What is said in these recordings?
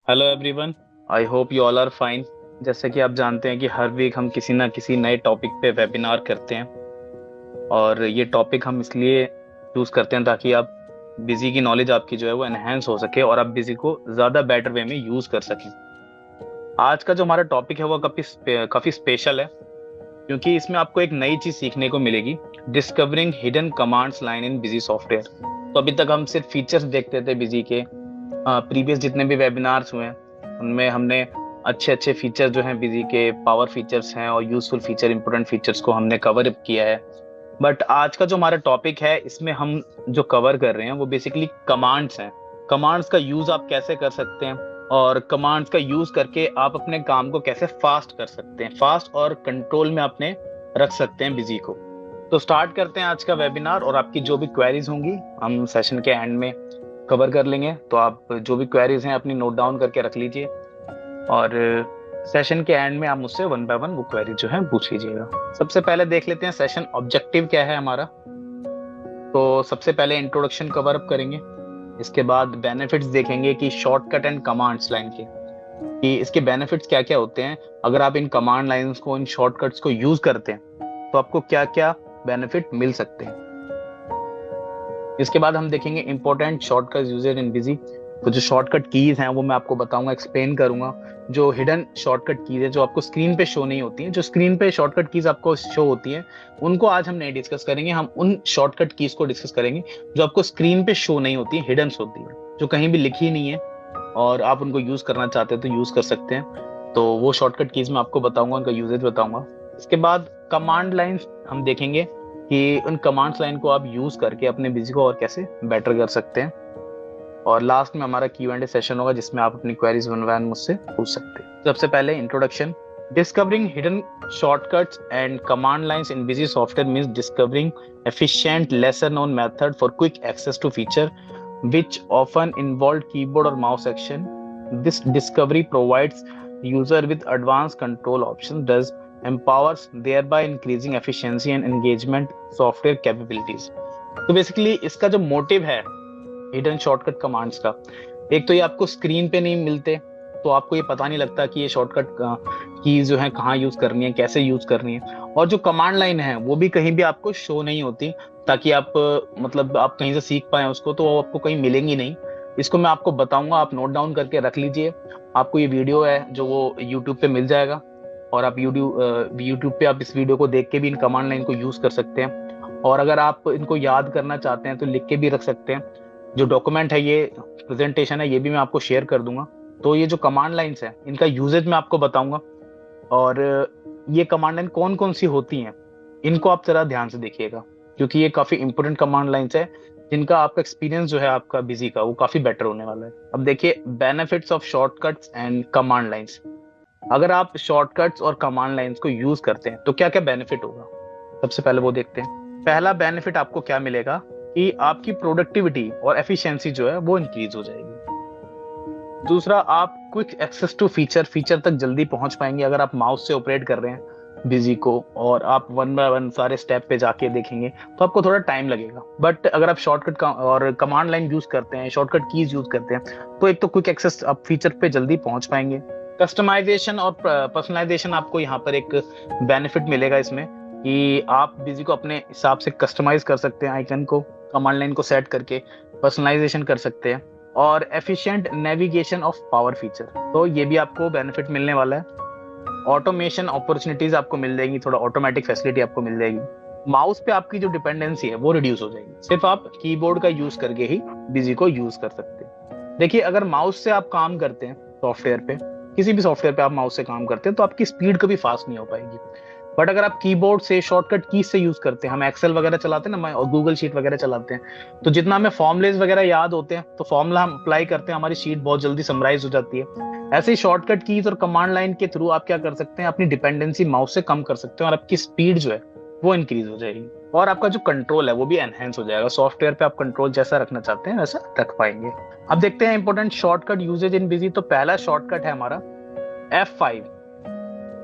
Hello everyone. I hope you all are fine. जैसे कि आप जानते हैं कि हर वीक हम किसी ना किसी नए टॉपिक पे वेबिनार करते हैं, और ये टॉपिक हम इसलिए चूज करते हैं ताकि आप बिजी की नॉलेज आपकी जो है वो एनहेंस हो सके और आप बिजी को ज़्यादा बेटर वे में यूज़ कर सकें। आज का जो हमारा टॉपिक है वो काफ़ी स्पेशल है, क्योंकि इसमें आपको एक नई चीज़ सीखने को मिलेगी। Discovering hidden commands line in busy software. तो अभी तक हम सिर्फ फीचर्स देखते थे बिजी के। प्रीवियस जितने भी वेबिनार्स हुए हैं उनमें हमने अच्छे अच्छे फीचर जो हैं बिजी के, पावर फीचर्स हैं और यूजफुल फीचर, इंपोर्टेंट फीचर्स को हमने कवर किया है। बट आज का जो हमारा टॉपिक है इसमें हम जो कवर कर रहे हैं वो बेसिकली कमांड्स हैं। कमांड्स का यूज आप कैसे कर सकते हैं और कमांड्स का यूज करके आप अपने काम को कैसे फास्ट कर सकते हैं, फास्ट और कंट्रोल में अपने रख सकते हैं बिजी को। तो स्टार्ट करते हैं आज का वेबिनार, और आपकी जो भी क्वेरीज होंगी हम सेशन के एंड में कवर कर लेंगे। तो आप जो भी क्वेरीज हैं अपनी नोट डाउन करके रख लीजिए, और सेशन के एंड में आप मुझसे वन बाय वन वो क्वेरी जो है पूछ लीजिएगा। सबसे पहले देख लेते हैं सेशन ऑब्जेक्टिव क्या है हमारा। तो सबसे पहले इंट्रोडक्शन कवर अप करेंगे, इसके बाद बेनिफिट्स देखेंगे कि शॉर्टकट एंड कमांड्स लाइन के, कि इसके बेनिफिट्स क्या क्या होते हैं। अगर आप इन कमांड लाइंस को, इन शॉर्टकट्स को यूज करते हैं तो आपको क्या क्या बेनिफिट मिल सकते हैं। इसके बाद हम देखेंगे इंपॉर्टेंट शॉर्टकट यूजेज इन बिजी। तो जो शॉर्टकट कीज हैं वो मैं आपको बताऊंगा, एक्सप्लेन करूंगा। जो हिडन शॉर्टकट कीज है जो आपको स्क्रीन पे शो नहीं होती हैं, जो स्क्रीन पे शॉर्टकट कीज आपको शो होती हैं, उनको आज हम नहीं डिस्कस करेंगे। हम उन शॉर्टकट कीज को डिस्कस करेंगे जो आपको स्क्रीन पे शो नहीं होती है, हिडन होती है, जो कहीं भी लिखी नहीं है और आप उनको यूज करना चाहते हैं तो यूज कर सकते हैं। तो वो शॉर्टकट कीज मैं आपको बताऊंगा, उनका यूजेज बताऊंगा। इसके बाद कमांड लाइंस हम देखेंगे कि उन कमांड्स लाइन को आप यूज करके अपने बिजी को और कैसे बेटर कर सकते हैं। और लास्ट में हमारा Q&A सेशन होगा जिसमें आप अपनी क्वेरीज वन बाय वन मुझसे पूछ सकते हैं। सबसे पहले introduction. Discovering hidden shortcuts and command lines in busy software means discovering efficient lesser known method for quick access to feature which often involve keyboard or mouse action. This discovery provides user with advanced control options, thus empowers thereby increasing efficiency and engagement software capabilities. तो basically इसका जो motive है hidden shortcut commands का, एक तो ये आपको screen पे नहीं मिलते, तो आपको ये पता नहीं लगता कि ये शॉर्टकट कीज जो है कहाँ यूज करनी है, कैसे यूज करनी है। और जो कमांड लाइन है वो भी कहीं भी आपको शो नहीं होती, ताकि आप मतलब आप कहीं से सीख पाए उसको, तो वो आपको कहीं मिलेंगी नहीं। इसको मैं आपको बताऊंगा, आप नोट डाउन करके रख लीजिए। आपको ये वीडियो है जो वो यूट्यूब पे मिल जाएगा, और आप यूट्यूब पे आप इस वीडियो को देख के भी इन कमांड लाइन को यूज कर सकते हैं। और अगर आप इनको याद करना चाहते हैं तो लिख के भी रख सकते हैं। जो डॉक्यूमेंट है, ये प्रेजेंटेशन है, ये भी मैं आपको शेयर कर दूंगा। तो ये जो कमांड लाइंस है इनका यूजेज मैं आपको बताऊंगा, और ये कमांड लाइन कौन कौन सी होती हैं इनको आप जरा ध्यान से देखिएगा, क्योंकि ये काफी इंपॉर्टेंट कमांड लाइंस है जिनका आपका एक्सपीरियंस जो है आपका बिजी का वो काफी बेटर होने वाला है। अब देखिए benefits of shortcuts and command lines. अगर आप शॉर्टकट्स और कमांड लाइंस को यूज करते हैं तो क्या क्या बेनिफिट होगा, सबसे पहले वो देखते हैं। पहला बेनिफिट आपको क्या मिलेगा कि आपकी प्रोडक्टिविटी और एफिशिएंसी जो है वो इंक्रीज हो जाएगी। दूसरा, आप क्विक एक्सेस टू फीचर तक जल्दी पहुंच पाएंगे। अगर आप माउस से ऑपरेट कर रहे हैं बिजी को और आप वन बाय वन सारे स्टेप पे जाके देखेंगे तो आपको थोड़ा टाइम लगेगा। बट अगर आप शॉर्टकट और कमांड लाइन यूज करते हैं, शॉर्टकट कीज यूज करते हैं, तो एक तो क्विक एक्सेस आप फीचर पे जल्दी पहुंच पाएंगे। कस्टमाइजेशन और पर्सनलाइजेशन आपको यहाँ पर एक बेनिफिट मिलेगा इसमें, कि आप बिजी को अपने हिसाब से कस्टमाइज कर सकते हैं, आइकन को, कमांड लाइन को सेट करके पर्सनलाइजेशन कर सकते हैं। और efficient navigation of power feature, तो ये भी आपको बेनिफिट मिलने वाला है। ऑटोमेशन अपॉर्चुनिटीज आपको मिल जाएगी, थोड़ा ऑटोमेटिक फैसिलिटी आपको मिल जाएगी। माउस पे आपकी जो डिपेंडेंसी है वो रिड्यूस हो जाएगी, सिर्फ आप कीबोर्ड का यूज करके ही बिजी को यूज कर सकते हैं। देखिए अगर माउस से आप काम करते हैं सॉफ्टवेयर पे, किसी भी सॉफ्टवेयर पे आप माउस से काम करते हैं तो आपकी स्पीड कभी फास्ट नहीं हो पाएगी। बट अगर आप कीबोर्ड से शॉर्टकट की से यूज करते हैं, हम एक्सेल वगैरह चलाते हैं ना, और गूगल शीट वगैरह चलाते हैं, तो जितना हमें फॉर्मुलेज वगैरह याद होते हैं तो फॉर्मूला हम अप्लाई करते हैं, हमारी शीट बहुत जल्दी समराइज हो जाती है। ऐसे ही शॉर्टकट कीज और कमांड लाइन के थ्रू आप क्या कर सकते हैं, अपनी डिपेंडेंसी माउस से कम कर सकते हैं, और आपकी स्पीड जो है वो इंक्रीज हो जाएगी, और आपका जो कंट्रोल है वो भी एनहेंस हो जाएगा। सॉफ्टवेयर पे आप कंट्रोल जैसा रखना चाहते हैं वैसा रख पाएंगे। अब देखते हैं इंपॉर्टेंट शॉर्टकट यूजेज इन बिजी। तो पहला शॉर्टकट है हमारा F5।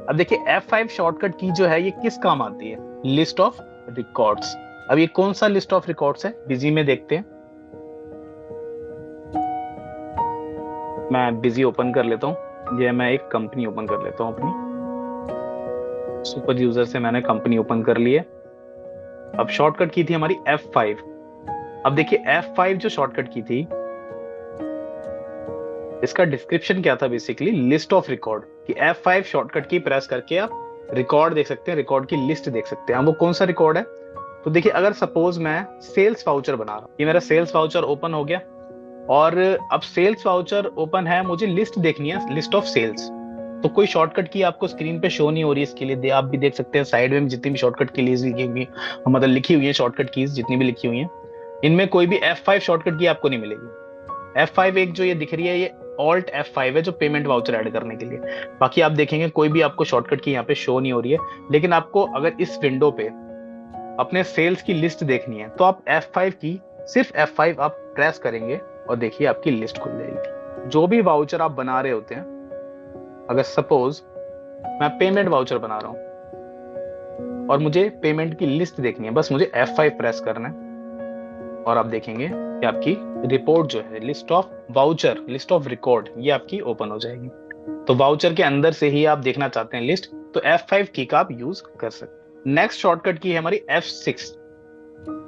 अब देखिए F5 शॉर्टकट की जो है ये किस काम आती है, लिस्ट ऑफ रिकॉर्ड्स। अब ये कौन सा लिस्ट ऑफ रिकॉर्ड्स है बिजी में देखते हैं। मैं बिजी ओपन कर लेता हूँ, ये मैं एक कंपनी ओपन कर लेता हूँ अपनी। सुपर यूजर से मैंने कंपनी ओपन कर ली है। अब शॉर्टकट की थी हमारी F5। अब देखिए F5 जो शॉर्टकट की थी, इसका डिस्क्रिप्शन क्या था, बेसिकली लिस्ट ऑफ रिकॉर्ड। कि F5 शॉर्टकट की प्रेस करके आप रिकॉर्ड देख सकते हैं, रिकॉर्ड की लिस्ट देख सकते हैं। अब वो कौन सा रिकॉर्ड है, तो देखिए अगर सपोज मैं सेल्स वाउचर बना रहा हूं, ये मेरा सेल्स वाउचर ओपन हो गया, और अब सेल्स वाउचर ओपन है, मुझे लिस्ट देखनी है, लिस्ट ऑफ सेल्स। तो कोई शॉर्टकट की आपको स्क्रीन पे शो नहीं हो रही, इसके लिए आप भी देख सकते हैं साइड में जितनी भी शॉर्टकट की लीज लिखी हुई, मतलब लिखी हुई है शॉर्टकट कीज जितनी भी लिखी हुई हैं, इनमें कोई भी F5 शॉर्टकट की आपको नहीं मिलेगी। F5 एक जो ये दिख रही है, ये ऑल्ट F5 है, जो पेमेंट वाउचर ऐड करने के लिए। बाकी आप देखेंगे कोई भी आपको शॉर्टकट की यहाँ पे शो नहीं हो रही है। लेकिन आपको अगर इस विंडो पे अपने सेल्स की लिस्ट देखनी है, तो आप F5 की, सिर्फ F5 आप प्रेस करेंगे और देखिए आपकी लिस्ट खुल जाएगी। जो भी वाउचर आप बना रहे होते हैं, अगर सपोज मैं पेमेंट वाउचर बना रहा हूं और मुझे पेमेंट की लिस्ट देखनी है, बस मुझे F5 प्रेस करना है और आप देखेंगे कि आपकी रिपोर्ट जो है, list of voucher, list of record, ये आपकी ओपन हो जाएगी। तो वाउचर के अंदर से ही आप देखना चाहते हैं लिस्ट, तो F5 की का आप यूज कर सकते हैं। नेक्स्ट शॉर्टकट की है हमारी F6,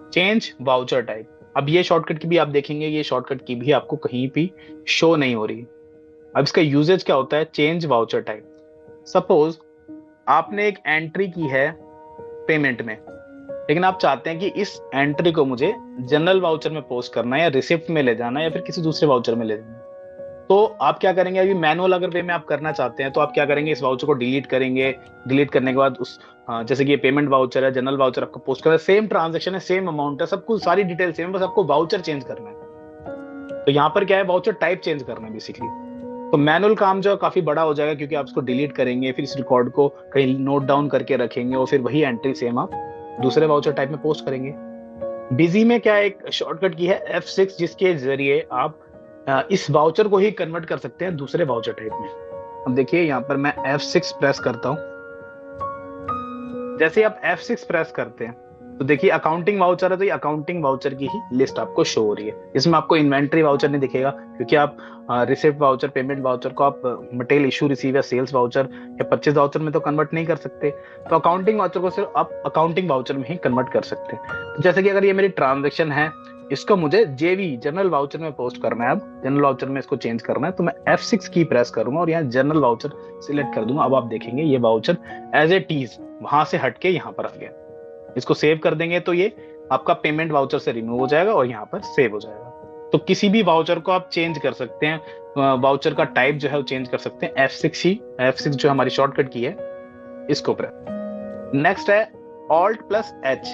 चेंज वाउचर टाइप। अब ये शॉर्टकट की भी आप देखेंगे, ये शॉर्टकट की भी आपको कहीं भी शो नहीं हो रही। अब इसका यूजेज क्या होता है, चेंज वाउचर टाइप। सपोज आपने एक एंट्री की है पेमेंट में, लेकिन आप चाहते हैं कि इस एंट्री को मुझे जनरल वाउचर में पोस्ट करना है, या रिसिप्ट में ले जाना है, या फिर किसी दूसरे वाउचर में ले जाना है। तो आप क्या करेंगे, अभी मैनुअल अगर वे में आप करना चाहते हैं, तो आप क्या करेंगे, इस वाउचर को डिलीट करेंगे। डिलीट करने के बाद उस जैसे कि ये पेमेंट वाउचर है, जनरल वाउचर आपको पोस्ट करना है, सेम ट्रांजेक्शन है, सेम अमाउंट है, सब कुछ सारी डिटेल सेम, बस आपको वाउचर चेंज करना है। तो यहाँ पर क्या है, वाउचर टाइप चेंज करना है बेसिकली। तो मैनुअल काम जो है काफी बड़ा हो जाएगा, क्योंकि आप इसको डिलीट करेंगे, फिर इस रिकॉर्ड को कहीं नोट डाउन करके रखेंगे, और फिर वही एंट्री सेम आप दूसरे वाउचर टाइप में पोस्ट करेंगे। बिजी में क्या एक शॉर्टकट की है F6, जिसके जरिए आप इस वाउचर को ही कन्वर्ट कर सकते हैं दूसरे वाउचर टाइप में। अब देखिए यहाँ पर मैं F6 प्रेस करता हूं, जैसे आप F6 प्रेस करते हैं तो देखिए अकाउंटिंग वाउचर है, तो ये अकाउंटिंग वाउचर की ही लिस्ट आपको शो हो रही है। इसमें आपको इन्वेंट्री वाउचर नहीं दिखेगा, क्योंकि आप रिसिप्ट वाउचर, पेमेंट वाउचर को आप मटेरियल इशू रिसीव या सेल्स वाउचर या परचेज वाउचर में तो कन्वर्ट नहीं कर सकते। तो अकाउंटिंग वाउचर को सिर्फ आप अकाउंटिंग वाउचर में ही कन्वर्ट कर सकते हैं। तो जैसे कि अगर ये मेरी ट्रांजेक्शन है, इसको मुझे जेवी जनरल वाउचर में पोस्ट करना है, अब जनरल वाउचर में इसको चेंज करना है, तो मैं F6 की प्रेस करूंगा और यहाँ जनरल वाउचर सिलेक्ट कर दूंगा। अब आप देखेंगे ये वाउचर एज इट इज वहां से हटके यहाँ पर आ गया। इसको सेव कर देंगे तो ये आपका पेमेंट वाउचर से रिमूव हो जाएगा और यहाँ पर सेव हो जाएगा। तो किसी भी वाउचर को आप चेंज कर सकते हैं, वाउचर का टाइप जो है वो चेंज कर सकते हैं। F6 जो हमारी शॉर्टकट की है, इसको प्रेस। नेक्स्ट है Alt+H,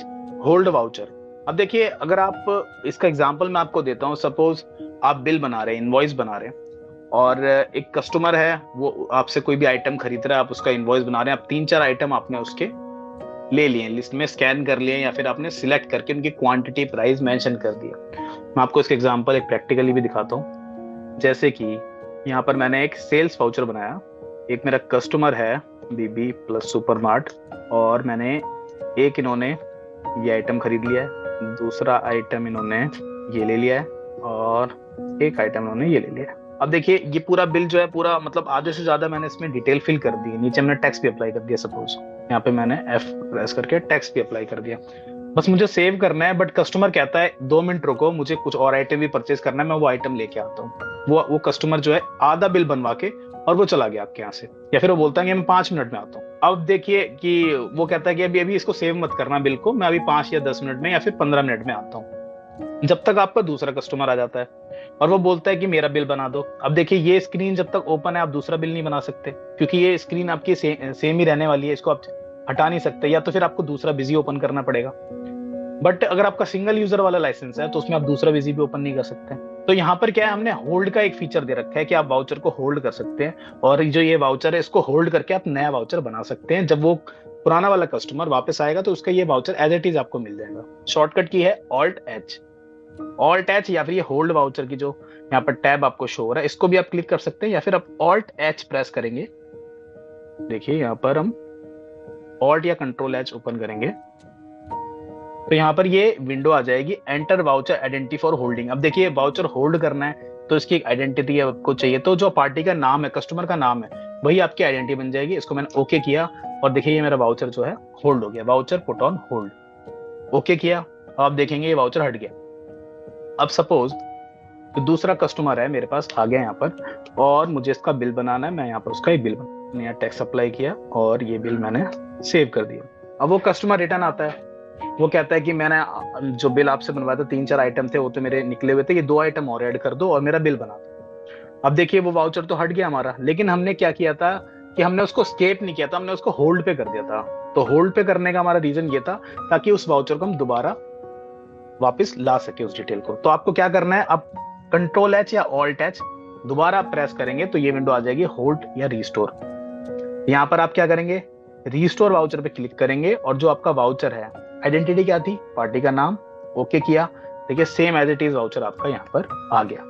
होल्ड वाउचर। अब देखिए अगर आप, इसका एग्जांपल मैं आपको देता हूं, सपोज आप बिल बना रहे हैं, इनवॉइस बना रहे हैं, और एक कस्टमर है, वो आपसे कोई भी आइटम खरीद रहा है, आप उसका इनवॉइस बना रहे हैं, आप 3-4 आइटम आपने उसके ले लिए, लिस्ट में स्कैन कर लिए, या फिर आपने सिलेक्ट करके उनकी क्वांटिटी, प्राइस मेंशन कर दिया। मैं आपको इसका एग्जांपल एक प्रैक्टिकली भी दिखाता हूँ। जैसे कि यहाँ पर मैंने एक सेल्स वाउचर बनाया, एक मेरा कस्टमर है BB प्लस सुपरमार्ट, और मैंने एक, इन्होंने ये आइटम खरीद लिया है, दूसरा आइटम इन्होंने ये ले लिया है, और एक आइटम इन्होंने ये ले लिया है। अब देखिए ये पूरा बिल जो है, पूरा मतलब आधे से ज्यादा मैंने इसमें डिटेल फिल कर दी है। नीचे मैंने टैक्स भी अप्लाई कर दिया, सपोज यहाँ पे मैंने F प्रेस करके टैक्स भी अप्लाई कर दिया। बस मुझे सेव करना है, बट कस्टमर कहता है 2 मिनट रुको, मुझे कुछ और आइटम भी परचेज करना है, मैं वो आइटम लेके आता हूँ। वो कस्टमर जो है आधा बिल बनवा के और वो चला गया आपके यहाँ से, या फिर वो बोलता है कि मैं 5 मिनट में आता हूँ। अब देखिए कि वो कहता है कि अभी इसको सेव मत करना बिल को, मैं अभी 5 या 10 मिनट में या फिर 15 मिनट में आता हूँ। जब तक आपका दूसरा कस्टमर आ जाता है और वो बोलता है कि मेरा बिल बना दो। अब देखिए ये स्क्रीन जब तक ओपन है, आप दूसरा बिल नहीं बना सकते, क्योंकि ये स्क्रीन आपकी सेम ही रहने वाली है, इसको आप हटा नहीं सकते, या तो फिर आपको दूसरा बिजी ओपन करना पड़ेगा। बट अगर आपका सिंगल यूजर वाला लाइसेंस है, तो उसमें आप दूसरा बिजी भी ओपन नहीं कर सकते। तो यहाँ पर क्या है, हमने होल्ड का एक फीचर दे रखा है कि आप वाउचर को होल्ड कर सकते हैं, और जो ये वाउचर है इसको होल्ड करके आप नया वाउचर बना सकते हैं। जब वो पुराना वाला कस्टमर वापस आएगा तो उसका ये वाउचर एज इट इज आपको मिल जाएगा। शॉर्टकट की है Alt+H, या फिर ये होल्ड वाउचर की जो यहाँ पर टैब आपको शो हो रहा है, इसको भी आप क्लिक कर सकते हैं, या फिर आप Alt+H प्रेस करेंगे। देखिए यहाँ पर हम Alt या Ctrl+H ओपन करेंगे तो यहाँ पर ये विंडो आ जाएगी, enter voucher identity for holding. अब देखिए वाउचर होल्ड करना है, तो इसकी एक आइडेंटिटी आपको चाहिए। तो जो पार्टी का नाम है, कस्टमर का नाम है, वही आपकी आइडेंटिटी बन जाएगी। इसको मैंने ओके किया और देखिए ये मेरा वाउचर जो है होल्ड हो गया, voucher put on hold. Okay किया, आप देखेंगे ये वाउचर हट गया। अब सपोज दूसरा कस्टमर है मेरे पास आ गया यहाँ पर और मुझे इसका बिल बनाना है, मैं यहाँ पर उसका ही बिल मैंने यहाँ टैक्स अप्लाई किया और ये बिल मैंने सेव कर दिया। अब वो कस्टमर रिटर्न आता है, वो कहता है कि मैंने जो बिल आपसे बनवाया था 3-4 आइटम थे वो तो मेरे निकले हुए थे, ये 2 आइटम और ऐड कर दो और मेरा बिल बना दो। अब देखिए वो वाउचर तो हट गया हमारा, लेकिन हमने क्या किया था कि हमने उसको स्केप नहीं किया था, हमने उसको होल्ड पे कर दिया था। तो होल्ड पे करने का हमारा रीजन ये था ताकि उस वाउचर को हम दोबारा वापस ला सके उस डिटेल को। तो आपको क्या करना है, अब कंट्रोल एच या ऑल्ट एच दोबारा प्रेस करेंगे तो ये विंडो आ जाएगी होल्ड या रीस्टोर। यहाँ पर आप क्या करेंगे, रीस्टोर वाउचर पे क्लिक करेंगे और जो आपका वाउचर है, आइडेंटिटी क्या थी, पार्टी का नाम, ओके किया, देखिए same as it is voucher आपका यहाँ पर आ गया।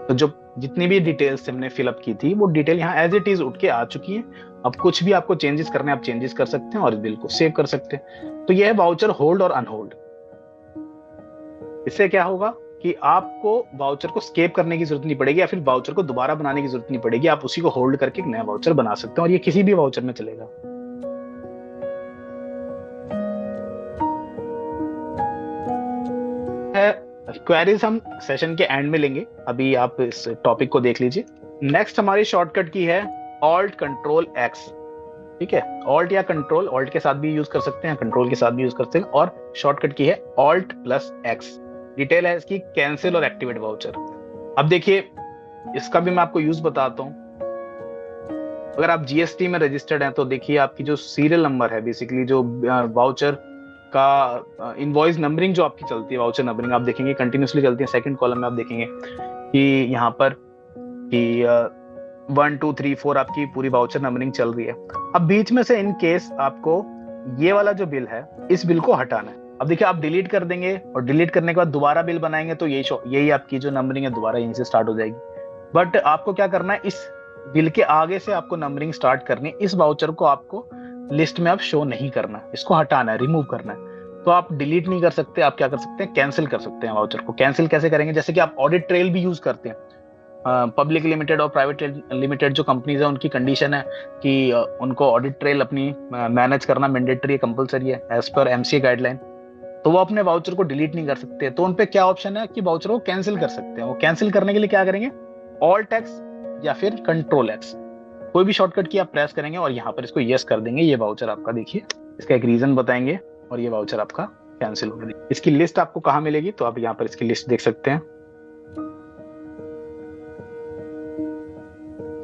तो जो जितनी भी डिटेल्स हमने फिलअप की थी वो डिटेल यहाँ एज इट इज उठ के आ चुकी है। अब कुछ भी आपको चेंजेस करने आप चेंजेस कर सकते हैं और इस बिल को सेव कर सकते हैं। तो यह है वाउचर होल्ड और अनहोल्ड। इससे क्या होगा कि आपको वाउचर को स्केप करने की जरूरत नहीं पड़ेगी या फिर वाउचर को दोबारा बनाने की जरूरत नहीं पड़ेगी, आप उसी को होल्ड करके एक नया वाउचर बना सकते हैं और ये किसी भी वाउचर में चलेगा। क्वेरीज हम सेशन के एंड में लेंगे, अभी आप इस टॉपिक को देख लीजिए। नेक्स्ट हमारी शॉर्टकट की है ऑल्ट कंट्रोल एक्स। ठीक है, ऑल्ट या कंट्रोल, ऑल्ट के साथ भी यूज कर सकते हैं, कंट्रोल के साथ भी यूज कर सकते हैं, और शॉर्टकट की है ऑल्ट प्लस एक्स। डिटेल है इसकी कैंसिल और एक्टिवेट वाउचर। अब देखिए इसका भी मैं आपको यूज बताता हूं। अगर आप जीएसटी में रजिस्टर्ड हैं तो देखिए आपकी जो सीरियल नंबर है, बेसिकली जो वाउचर का इनवॉइस नंबरिंग जो आपकी चलती है, वाउचर नंबरिंग आप देखेंगे कंटिन्यूसली चलती है। सेकंड कॉलम में आप देखेंगे कि यहाँ पर कि 1 2 3 4 आपकी पूरी वाउचर नंबरिंग चल रही है। अब बीच में से इन केस आपको ये वाला जो बिल है, इस बिल को हटाना है। अब देखिए आप डिलीट कर देंगे और डिलीट करने के बाद दोबारा बिल बनाएंगे तो यही आपकी जो नंबरिंग है दोबारा यहीं से स्टार्ट हो जाएगी। बट आपको क्या करना है, इस बिल के आगे से आपको नंबरिंग स्टार्ट करनी है। इस वाउचर को आपको लिस्ट में अब शो नहीं करना, इसको हटाना है, रिमूव करना है। तो आप डिलीट नहीं कर सकते, आप क्या कर सकते हैं, कैंसिल कर सकते हैं वाउचर को। कैंसिल कैसे करेंगे, जैसे कि आप ऑडिट ट्रेल भी यूज करते हैं। पब्लिक लिमिटेड और प्राइवेट लिमिटेड जो कंपनीज है उनकी कंडीशन है कि उनको ऑडिट ट्रेल अपनी मैनेज करना मैंडेटरी है, कंपलसरी है एज पर एमसीए गाइडलाइन। तो वो अपने वाउचर को डिलीट नहीं कर सकते, तो उनपे क्या ऑप्शन है कि वाउचर को कैंसिल कर सकते हैं। वो कैंसिल करने के लिए क्या करेंगे, ऑल्ट एक्स या फिर कंट्रोल एक्स, कोई भी शॉर्टकट की आप प्रेस करेंगे और यहाँ पर इसको यस कर देंगे। ये वाउचर आपका देखिए, इसका एक रीजन बताएंगे और ये वाउचर आपका कैंसिल हो गया। इसकी लिस्ट आपको कहाँ मिलेगी, तो आप यहाँ पर इसकी लिस्ट देख सकते हैं,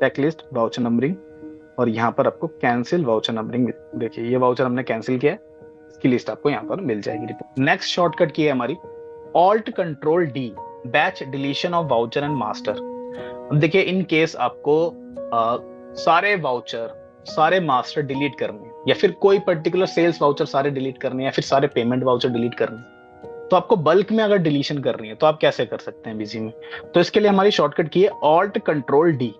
चेकलिस्ट वाउचर नंबरिंग, और यहाँ पर आपको कैंसिल वाउचर नंबरिंग। देखिए ये वाउचर हमने कैंसिल किया है, इसकी लिस्ट आपको यहाँ पर मिल जाएगी। नेक्स्ट शॉर्टकट की है हमारी alt control D, batch deletion of voucher and master. अब देखिए इन केस आपको सारे वाउचर, सारे मास्टर डिलीट करने या फिर कोई पर्टिकुलर सेल्स वाउचर सारे डिलीट करने या फिर सारे पेमेंट वाउचर डिलीट करने, तो आपको बल्क में अगर डिलीशन करनी है तो आप कैसे कर सकते हैं बिजी में। तो इसके लिए हमारी शॉर्टकट की है ऑल्ट कंट्रोल डी।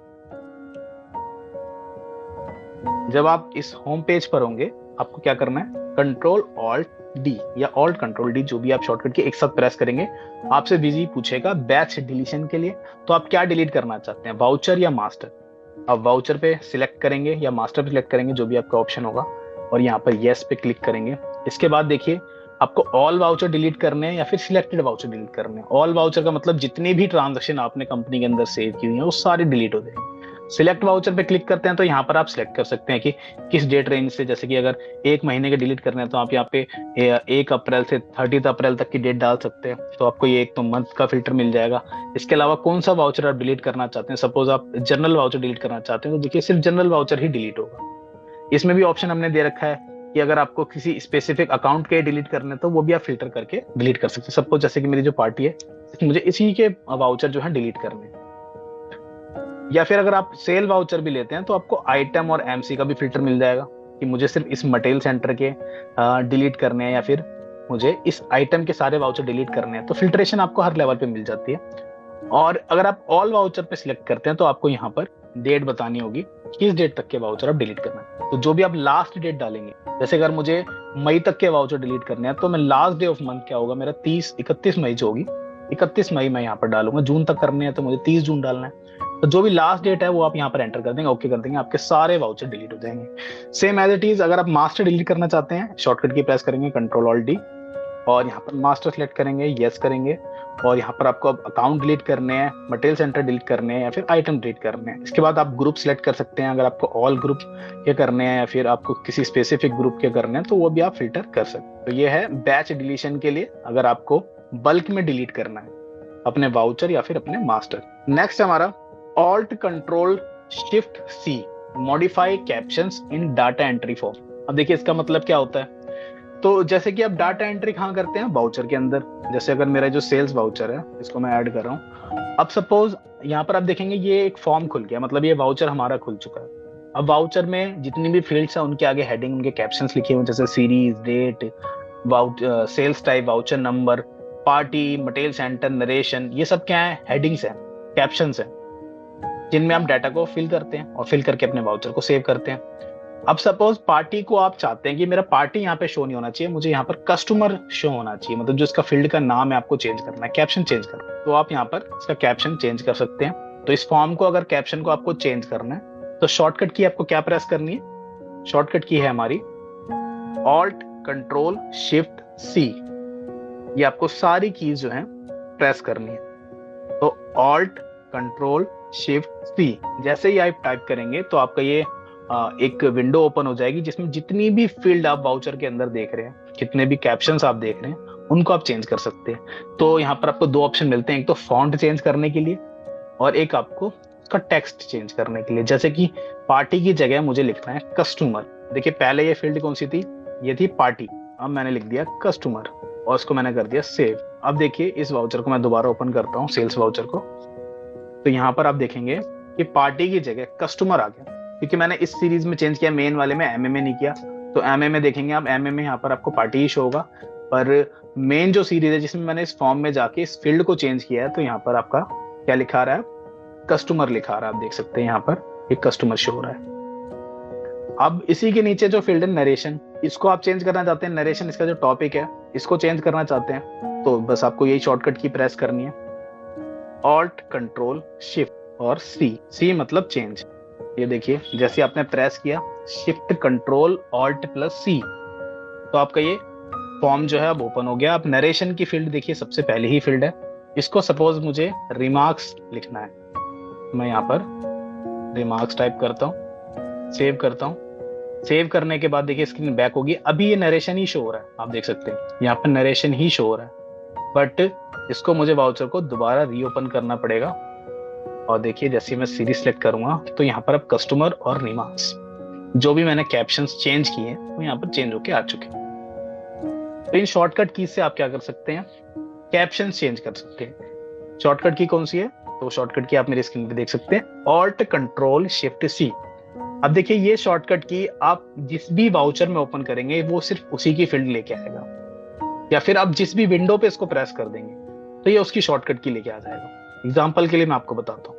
जब आप इस होम पेज पर होंगे आपको क्या करना है, कंट्रोल ऑल्ट डी या ऑल्ट कंट्रोल डी, जो भी आप शॉर्टकट की एक साथ प्रेस करेंगे, आपसे बिजी पूछेगा बैच डिलीशन के लिए तो आप क्या डिलीट करना चाहते हैं, वाउचर या मास्टर। आप वाउचर पे सिलेक्ट करेंगे या मास्टर पे सिलेक्ट करेंगे, जो भी आपका ऑप्शन होगा, और यहाँ पर येस पे क्लिक करेंगे। इसके बाद देखिए आपको ऑल वाउचर डिलीट करने हैं या फिर सिलेक्टेड वाउचर डिलीट करने हैं। ऑल वाउचर का मतलब जितनी भी ट्रांजैक्शन आपने कंपनी के अंदर सेव की हुई है वो सारी डिलीट हो जाएंगी। सिलेक्ट वाउचर पे क्लिक करते हैं तो यहाँ पर आप सिलेक्ट कर सकते हैं कि किस डेट रेंज से, जैसे कि अगर 1 महीने के डिलीट करने हैं तो आप यहाँ पे 1 अप्रैल से 30 अप्रैल तक की डेट डाल सकते हैं, तो आपको ये एक तो मंथ का फिल्टर मिल जाएगा। इसके अलावा कौन सा वाउचर आप डिलीट करना चाहते हैं, सपोज आप जनरल वाउचर डिलीट करना चाहते हैं तो देखिए सिर्फ जनरल वाउचर ही डिलीट होगा। इसमें भी ऑप्शन हमने दे रखा है कि अगर आपको किसी स्पेसिफिक अकाउंट के डिलीट करने तो वो भी आप फिल्टर करके डिलीट कर सकते हैं। सपोज जैसे कि मेरी जो पार्टी है मुझे इसी के वाउचर जो है डिलीट करने हैं। या फिर अगर आप सेल वाउचर भी लेते हैं तो आपको आइटम और एमसी का भी फिल्टर मिल जाएगा कि मुझे सिर्फ इस मटेरियल सेंटर के डिलीट करने हैं या फिर मुझे इस आइटम के सारे वाउचर डिलीट करने हैं। तो फिल्ट्रेशन आपको हर लेवल पे मिल जाती है। और अगर आप ऑल वाउचर पे सिलेक्ट करते हैं तो आपको यहाँ पर डेट बतानी होगी किस डेट तक के वाउचर आप डिलीट करना है। तो जो भी आप लास्ट डेट डालेंगे, जैसे अगर मुझे मई तक के वाउचर डिलीट करने हैं तो मैं लास्ट डे ऑफ मंथ क्या होगा मेरा 31 मई जो होगी 31 मई मैं यहाँ पर डालूंगा, जून तक करने हैं तो मुझे 30 जून डालना है। तो जो भी लास्ट डेट है वो आप यहाँ पर एंटर कर देंगे, ओके कर देंगे, आपके सारे वाउचर डिलीट हो जाएंगे। सेम एज इट इज अगर आप मास्टर डिलीट करना चाहते हैं, शॉर्टकट की प्रेस करेंगे Ctrl+Alt+D और यहाँ पर मास्टर सेलेक्ट करेंगे, यस करेंगे, और यहाँ पर आपको अब अकाउंट डिलीट करने हैं, मटेरियल सेंटर डिलीट करने हैं या फिर आइटम डिलीट करने हैं। इसके बाद आप ग्रुप सिलेक्ट कर सकते हैं, अगर आपको ऑल ग्रुप के करने हैं या फिर आपको किसी स्पेसिफिक ग्रुप के करने हैं तो वो भी आप फिल्टर कर सकते हैं। तो ये है बैच डिलीशन के लिए, अगर आपको बल्क में डिलीट करना है अपने वाउचर या फिर अपने मास्टर। नेक्स्ट हमारा Alt+Ctrl+Shift+C मॉडिफाई कैप्शंस इन डाटा एंट्री फॉर्म। अब देखिए इसका मतलब क्या होता है। तो जैसे कि आप डाटा एंट्री कहाँ करते हैं, वाउचर के अंदर। जैसे अगर मेरा जो सेल्स वाउचर है इसको मैं ऐड कर रहा हूँ, अब सपोज यहाँ पर आप देखेंगे ये एक फॉर्म खुल गया, मतलब ये वाउचर हमारा खुल चुका है। अब वाउचर में जितनी भी फील्ड्स हैं उनके आगे हेडिंग, उनके कैप्शंस लिखे हुए, जैसे series, date, sales type, voucher number, party, material centre, narration, ये सब क्या है, हेडिंग्स हैं, कैप्शंस हैं, जिनमें आप डाटा को फिल करते हैं और फिल करके अपने वाउचर को सेव करते हैं। अब सपोज पार्टी को आप चाहते हैं कि मेरा पार्टी यहाँ पे शो नहीं होना चाहिए, मुझे यहाँ पर कस्टमर शो होना चाहिए, मतलब जो इसका फील्ड का नाम है आपको चेंज करना है, कैप्शन चेंज करना है, तो आप यहाँ पर इसका कैप्शन चेंज कर सकते हैं। तो इस फॉर्म को अगर कैप्शन को आपको चेंज करना है तो शॉर्टकट की आपको क्या प्रेस करनी है, शॉर्टकट की है हमारी Alt+Ctrl+Shift+C। ये आपको सारी कीज जो है प्रेस करनी है। तो Alt+Ctrl+Shift+C जैसे ही आप टाइप करेंगे तो आपका ये एक विंडो ओपन हो जाएगी जिसमें जितनी भी फील्ड आप वाउचर के अंदर देख रहे हैं, जितने भी कैप्शंस आप देख रहे हैं, उनको आप चेंज कर सकते हैं। तो यहाँ पर आपको दो ऑप्शन मिलते हैं, एक तो फॉन्ट चेंज करने के लिए और एक आपको उसका टेक्स्ट चेंज करने के लिए। जैसे कि पार्टी की जगह मुझे लिखना है कस्टमर। देखिए पहले ये फील्ड कौन सी थी, ये थी पार्टी, अब मैंने लिख दिया कस्टमर और उसको मैंने कर दिया सेव। अब देखिए इस वाउचर को मैं दोबारा ओपन करता हूँ, सेल्स वाउचर को, तो यहाँ पर आप देखेंगे कि पार्टी की जगह कस्टमर आ गया, क्योंकि मैंने इस सीरीज में चेंज किया, मेन वाले में MMA नहीं किया। तो MMA देखेंगे आप, MMA यहाँ पर आपको पार्टी ही शो होगा, पर मेन जो सीरीज है जिसमें मैंने इस फॉर्म में जाके इस फील्ड को चेंज किया है, तो यहाँ पर आपका क्या लिखा रहा है, कस्टमर लिखा रहा है। आप देख सकते हैं यहाँ पर एक कस्टमर शो हो रहा है। अब इसी के नीचे जो फील्ड है नरेशन, इसको आप चेंज करना चाहते हैं, नरेशन इसका जो टॉपिक है इसको चेंज करना चाहते हैं, तो बस आपको यही शॉर्टकट की प्रेस करनी है, Alt+Ctrl+Shift और C मतलब चेंज। ये देखिए जैसे आपने प्रेस किया Shift+Ctrl+Alt+C तो आपका ये फॉर्म जो है अब ओपन हो गया। अब नरेशन की फील्ड देखिए सबसे पहले ही फील्ड है, इसको सपोज मुझे रिमार्क्स लिखना है, मैं यहाँ पर रिमार्क्स टाइप करता हूँ, सेव करता हूँ। सेव करने के बाद देखिए स्क्रीन बैक होगी, अभी ये नरेशन ही शो हो रहा है, आप देख सकते हैं यहाँ पर नरेशन ही शो हो रहा है, बट इसको मुझे वाउचर को दोबारा रीओपन करना पड़ेगा। और देखिए जैसे मैं सीरीज सेलेक्ट करूंगा तो यहाँ पर अब कस्टमर और रिमार्क्स जो भी मैंने कैप्शंस चेंज किए वो यहाँ पर चेंज होके आ चुके हैं। तो इन शॉर्टकट की से आप क्या कर सकते हैं, कैप्शंस चेंज कर सकते हैं। शॉर्टकट की कौन सी है, तो शॉर्टकट की आप मेरी स्क्रीन पे देख सकते हैं, Alt+Ctrl+Shift+C। अब देखिए ये शॉर्टकट की आप जिस भी वाउचर में ओपन करेंगे वो सिर्फ उसी की फील्ड लेके आएगा, या फिर आप जिस भी विंडो पे इसको प्रेस कर देंगे तो ये उसकी शॉर्टकट की लेके आ जाएगा। एग्जाम्पल के लिए मैं आपको बताता हूँ,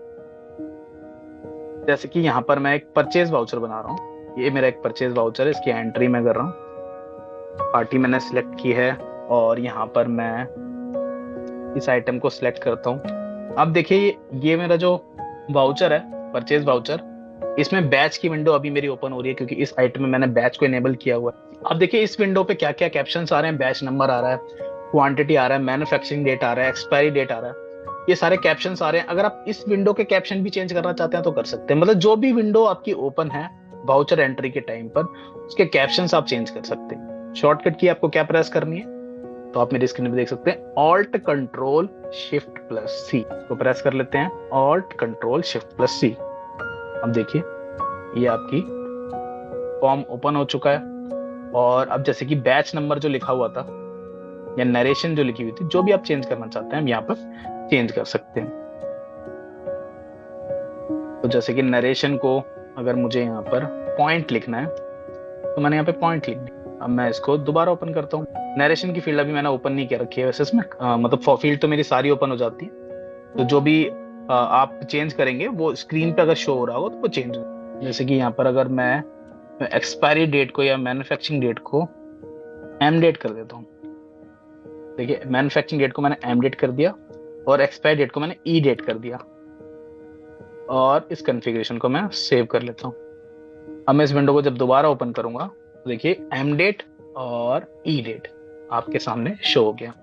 जैसे कि यहाँ पर मैं एक परचेज वाउचर बना रहा हूँ, ये मेरा एक परचेज वाउचर है, इसकी एंट्री मैं कर रहा हूँ, पार्टी मैंने सिलेक्ट की है और यहाँ पर मैं इस आइटम को सिलेक्ट करता हूँ। अब देखिए ये मेरा जो वाउचर है परचेज वाउचर, इसमें बैच की विंडो अभी मेरी ओपन हो रही है क्योंकि इस आइटम में मैंने बैच को इनेबल किया हुआ है। अब देखिए इस विंडो पे क्या क्या कैप्शंस आ रहे हैं, बैच नंबर आ रहा है, क्वांटिटी आ रहा है, मैन्युफैक्चरिंग डेट आ रहा है, एक्सपायरी डेट आ रहा है, ये सारे कैप्शंस आ रहे हैं। अगर आप इस विंडो के कैप्शन भी चेंज करना चाहते हैं तो कर सकते हैं, मतलब जो भी विंडो आपकी ओपन है वाउचर एंट्री के टाइम पर उसके कैप्शंस आप चेंज कर सकते हैं। शॉर्टकट की आपको क्या प्रेस करनी है, तो आप मेरी स्क्रीन पे देख सकते हैं Alt+Ctrl+Shift+C को प्रेस कर लेते हैं, Alt+Ctrl+Shift+C। अब देखिए ये आपकी फॉर्म ओपन हो चुका है। और अब जैसे कि बैच नंबर जो लिखा हुआ था या नरेशन जो लिखी हुई थी, जो भी आप चेंज करना चाहते हैं हम यहाँ पर चेंज कर सकते हैं। तो जैसे कि नरेशन को अगर मुझे यहाँ पर पॉइंट लिखना है तो मैंने यहाँ पे पॉइंट लिख दिया। अब मैं इसको दोबारा ओपन करता हूँ, नरेशन की फील्ड अभी मैंने ओपन नहीं कर रखी है वैसे इसमें, मतलब फील्ड तो मेरी सारी ओपन हो जाती है, तो जो भी आप चेंज करेंगे वो स्क्रीन पे अगर शो हो रहा हो तो वो चेंज हो। जैसे कि यहाँ पर अगर मैं एक्सपायरी डेट को या मैन्युफैक्चरिंग डेट को एम डेट कर देता हूँ, देखिए मैन्युफैक्चरिंग डेट को मैंने एम डेट कर दिया और एक्सपायर डेट को मैंने ई डेट कर दिया, और इस कॉन्फ़िगरेशन को मैं सेव कर लेता हूँ। अब मैं इस विंडो को जब दोबारा ओपन करूंगा तो देखिए एम डेट और ई डेट आपके सामने शो हो गया।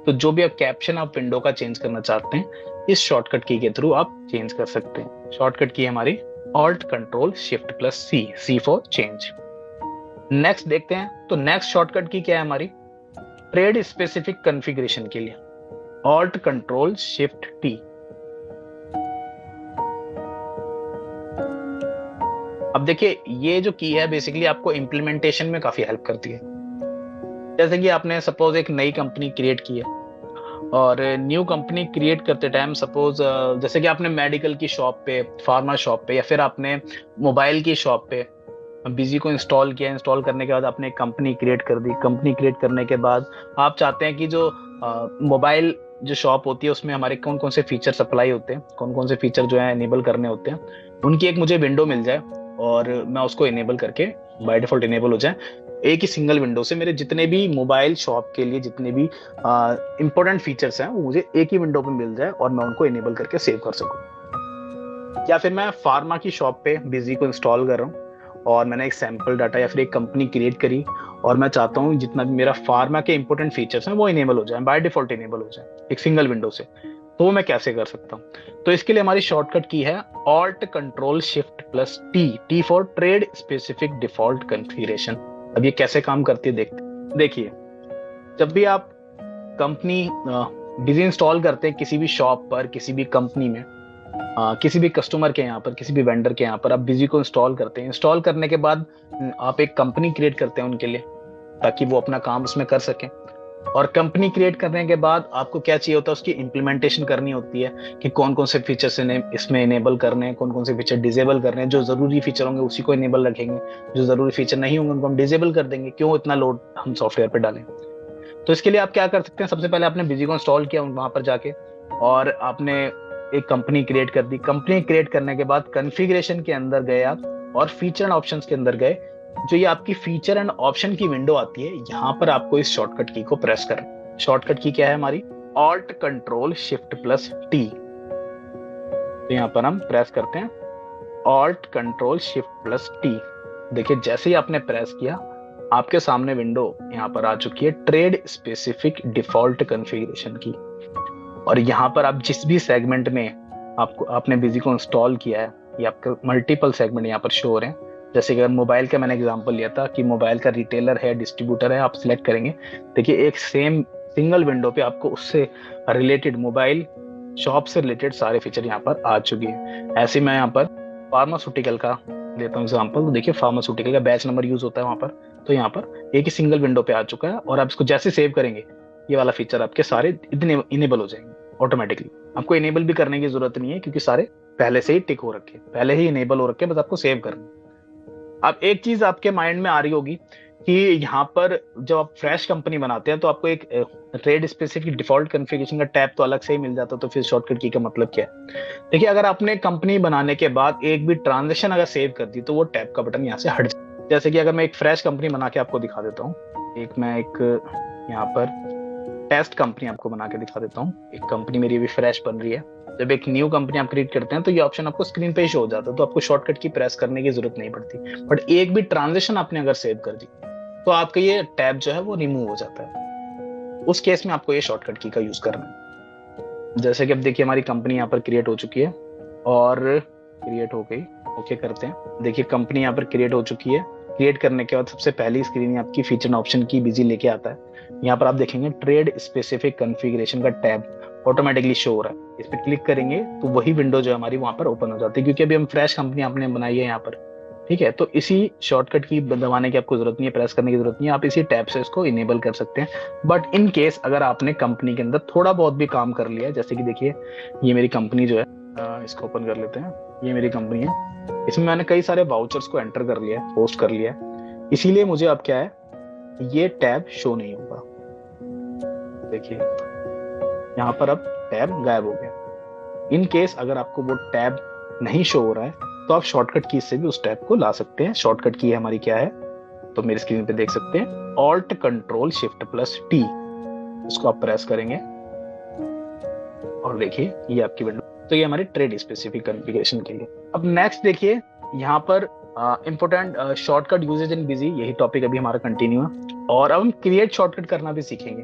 तो जो भी आप कैप्शन आप विंडो का चेंज करना चाहते हैं, इस शॉर्टकट की के थ्रू आप चेंज कर सकते हैं। शॉर्टकट की है हमारी alt control shift plus C, C for change. Next देखते हैं, तो नेक्स्ट शॉर्टकट की क्या है हमारी, ट्रेड स्पेसिफिक कॉन्फ़िगरेशन के लिए ऑल्ट कंट्रोल शिफ्ट टी। अब देखिए ये जो की है बेसिकली आपको इम्प्लीमेंटेशन में काफी हेल्प करती है। जैसे कि आपने सपोज एक नई कंपनी क्रिएट की है, और न्यू कंपनी क्रिएट करते टाइम सपोज जैसे कि आपने मेडिकल की शॉप पे, फार्मा शॉप पे, या फिर आपने मोबाइल की शॉप पे बिजी को इंस्टॉल किया। इंस्टॉल करने के बाद आपने एक कंपनी क्रिएट कर दी। कंपनी क्रिएट करने के बाद आप चाहते हैं कि जो मोबाइल जो शॉप होती है उसमें हमारे कौन कौन से फीचर सप्लाई होते हैं, कौन कौन से फीचर जो है इनेबल करने होते हैं, उनकी एक मुझे विंडो मिल जाए और मैं उसको इनेबल करके बाय डिफॉल्ट इनेबल हो जाए। एक ही सिंगल विंडो से मेरे जितने भी मोबाइल शॉप के लिए जितने भी इंपॉर्टेंट फीचर्स हैं वो मुझे एक ही विंडो पे मिल जाए और मैं उनको इनेबल करके सेव कर सकूं। या फिर मैं फार्मा की शॉप पे बिजी को इंस्टॉल कर रहा हूँ और मैंने एक सैंपल डाटा या फिर एक कंपनी क्रिएट करी और मैं चाहता हूँ जितना भी मेरा फार्मा के इंपॉर्टेंट फीचर्स हैं वो इनेबल हो जाए, बाय डिफॉल्ट इनेबल हो जाए एक सिंगल विंडो से। तो मैं कैसे कर सकता हूँ, तो इसके लिए हमारी शॉर्टकट की है alt control shift plus T, T for trade specific default configuration. अब ये कैसे काम करती है देखिए, जब भी आप कंपनी बिजी इंस्टॉल करते हैं किसी भी शॉप पर, किसी भी कंपनी में, किसी भी कस्टमर के यहाँ पर, किसी भी वेंडर के यहाँ पर आप बिजी को इंस्टॉल करते हैं। इंस्टॉल करने के बाद आप एक कंपनी क्रिएट करते हैं उनके लिए ताकि वो अपना काम उसमें कर सकें। और कंपनी क्रिएट करने के बाद आपको क्या चाहिए होता है, उसकी इम्प्लीमेंटेशन करनी होती है कि कौन कौन से फीचर्स इसमें इनेबल करने हैं, कौन कौन से फीचर डिसेबल करने हैं। जो जरूरी फीचर होंगे उसी को इनेबल रखेंगे, जो जरूरी फीचर नहीं होंगे उनको हम डिसेबल कर देंगे। क्यों इतना लोड हम सॉफ्टवेयर पे डालें। तो इसके लिए आप क्या कर सकते हैं, सबसे पहले आपने बिजी को इंस्टॉल किया वहां पर जाके और आपने एक कंपनी क्रिएट कर दी। कंपनी क्रिएट करने के बाद कॉन्फ़िगरेशन के अंदर गए आप और फीचर एंड ऑप्शंस के अंदर गए। जो ये आपकी फीचर एंड ऑप्शन की विंडो आती है, यहाँ पर आपको इस शॉर्टकट की को प्रेस करना। शॉर्टकट की क्या है हमारी, alt control shift plus T. तो यहाँ पर हम प्रेस करते हैं alt control shift plus T. देखिए जैसे ही आपने प्रेस किया आपके सामने विंडो यहाँ पर आ चुकी है ट्रेड स्पेसिफिक डिफॉल्ट कॉन्फ़िगरेशन की। और यहाँ पर आप जिस भी सेगमेंट में आपने बिजी को इंस्टॉल किया है, ये आपके मल्टीपल सेगमेंट यहाँ पर शो हो रहे हैं। जैसे कि अगर मोबाइल का मैंने एग्जांपल लिया था कि मोबाइल का रिटेलर है, डिस्ट्रीब्यूटर है, आप सिलेक्ट करेंगे। देखिए एक सेम सिंगल विंडो पे आपको उससे रिलेटेड मोबाइल शॉप से रिलेटेड सारे फीचर यहाँ पर आ चुके हैं। ऐसे मैं यहाँ पर फार्मास्यूटिकल का लेता हूँ एग्जाम्पल। तो देखिए फार्मास्यूटिकल का बैच नंबर यूज होता है वहां पर, तो यहाँ पर एक ही सिंगल विंडो पे आ चुका है। और आप इसको जैसे सेव करेंगे ये वाला फीचर आपके सारे इतने इनेबल हो जाएंगे ऑटोमेटिकली। आपको इनेबल भी करने की जरूरत नहीं है क्योंकि सारे पहले से ही टिक हो रखे, पहले ही इनेबल हो रखे, बस आपको सेव करना। अब एक चीज आपके माइंड में आ रही होगी कि यहाँ पर जब आप फ्रेश कंपनी बनाते हैं तो आपको एक ट्रेड स्पेसिफिक डिफॉल्ट कॉन्फ़िगरेशन का टैब तो अलग से ही मिल जाता, तो फिर शॉर्टकट की का मतलब क्या है। देखिए अगर आपने कंपनी बनाने के बाद एक भी ट्रांजेक्शन अगर सेव कर दी तो वो टैब का बटन यहाँ से हट जाए। जैसे कि अगर मैं एक फ्रेश कंपनी बना के आपको दिखा देता हूँ, मैं एक यहाँ पर टेस्ट कंपनी आपको बना के दिखा देता हूँ। एक कंपनी मेरी अभी फ्रेश बन रही है। जब एक न्यू कंपनी आप क्रिएट करते हैं तो ये ऑप्शन आपको स्क्रीन पे शो हो जाता है, तो आपको शॉर्टकट की प्रेस करने की जरूरत नहीं पड़ती। बट एक भी ट्रांजेक्शन आपने अगर सेव कर दी तो आपका ये टैब जो है वो रिमूव हो जाता है। उस केस में आपको ये शॉर्टकट की का यूज करना है। जैसे कि अब देखिए हमारी कंपनी यहाँ पर क्रिएट हो चुकी है और क्रिएट हो गई। ओके करते हैं। देखिए कंपनी यहाँ पर क्रिएट हो चुकी है। क्रिएट करने के बाद सबसे पहली स्क्रीन आपकी फीचर ऑप्शन की बिजी लेके आता है। यहाँ पर आप देखेंगे ट्रेड स्पेसिफिक कॉन्फ़िगरेशन का टैब ऑटोमेटिकली शो हो रहा है। इस पर क्लिक करेंगे तो वही विंडो जो हमारी वहां पर ओपन हो जाती है, क्योंकि अभी हम फ्रेश कंपनी आपने बनाई है यहाँ पर। ठीक है, तो इसी शॉर्टकट की दबाने की आपको जरूरत नहीं है, प्रेस करने की जरूरत नहीं है। आप इसी टैब से इसको इनेबल कर सकते हैं। बट इन केस अगर आपने कंपनी के अंदर थोड़ा बहुत भी काम कर लिया, जैसे कि देखिए ये मेरी कंपनी जो है, इसको ओपन कर लेते हैं। ये मेरी कंपनी है, इसमें मैंने कई सारे वाउचर्स को एंटर कर लिया है, पोस्ट कर लिया है, इसीलिए मुझे अब क्या है ये टैब शो नहीं होगा। देखिए यहाँ पर अब टैब गायब हो गया। इन केस अगर आपको वो टैब नहीं शो हो रहा है तो आप शॉर्टकट की से भी उस टैब को ला सकते हैं। शॉर्टकट की हमारी क्या है, तो मेरी स्क्रीन पे देख सकते हैं alt control shift plus T. उसको आप प्रेस करेंगे और देखिए ये आपकी विंडो, तो ये हमारी ट्रेड स्पेसिफिक कॉन्फ़िगरेशन के लिए। अब नेक्स्ट देखिए यहाँ पर इम्पोर्टेंट शॉर्टकट यूजेज इन बिजी, यही टॉपिक अभी हमारा कंटिन्यू है। और अब हम क्रिएट शॉर्टकट करना भी सीखेंगे।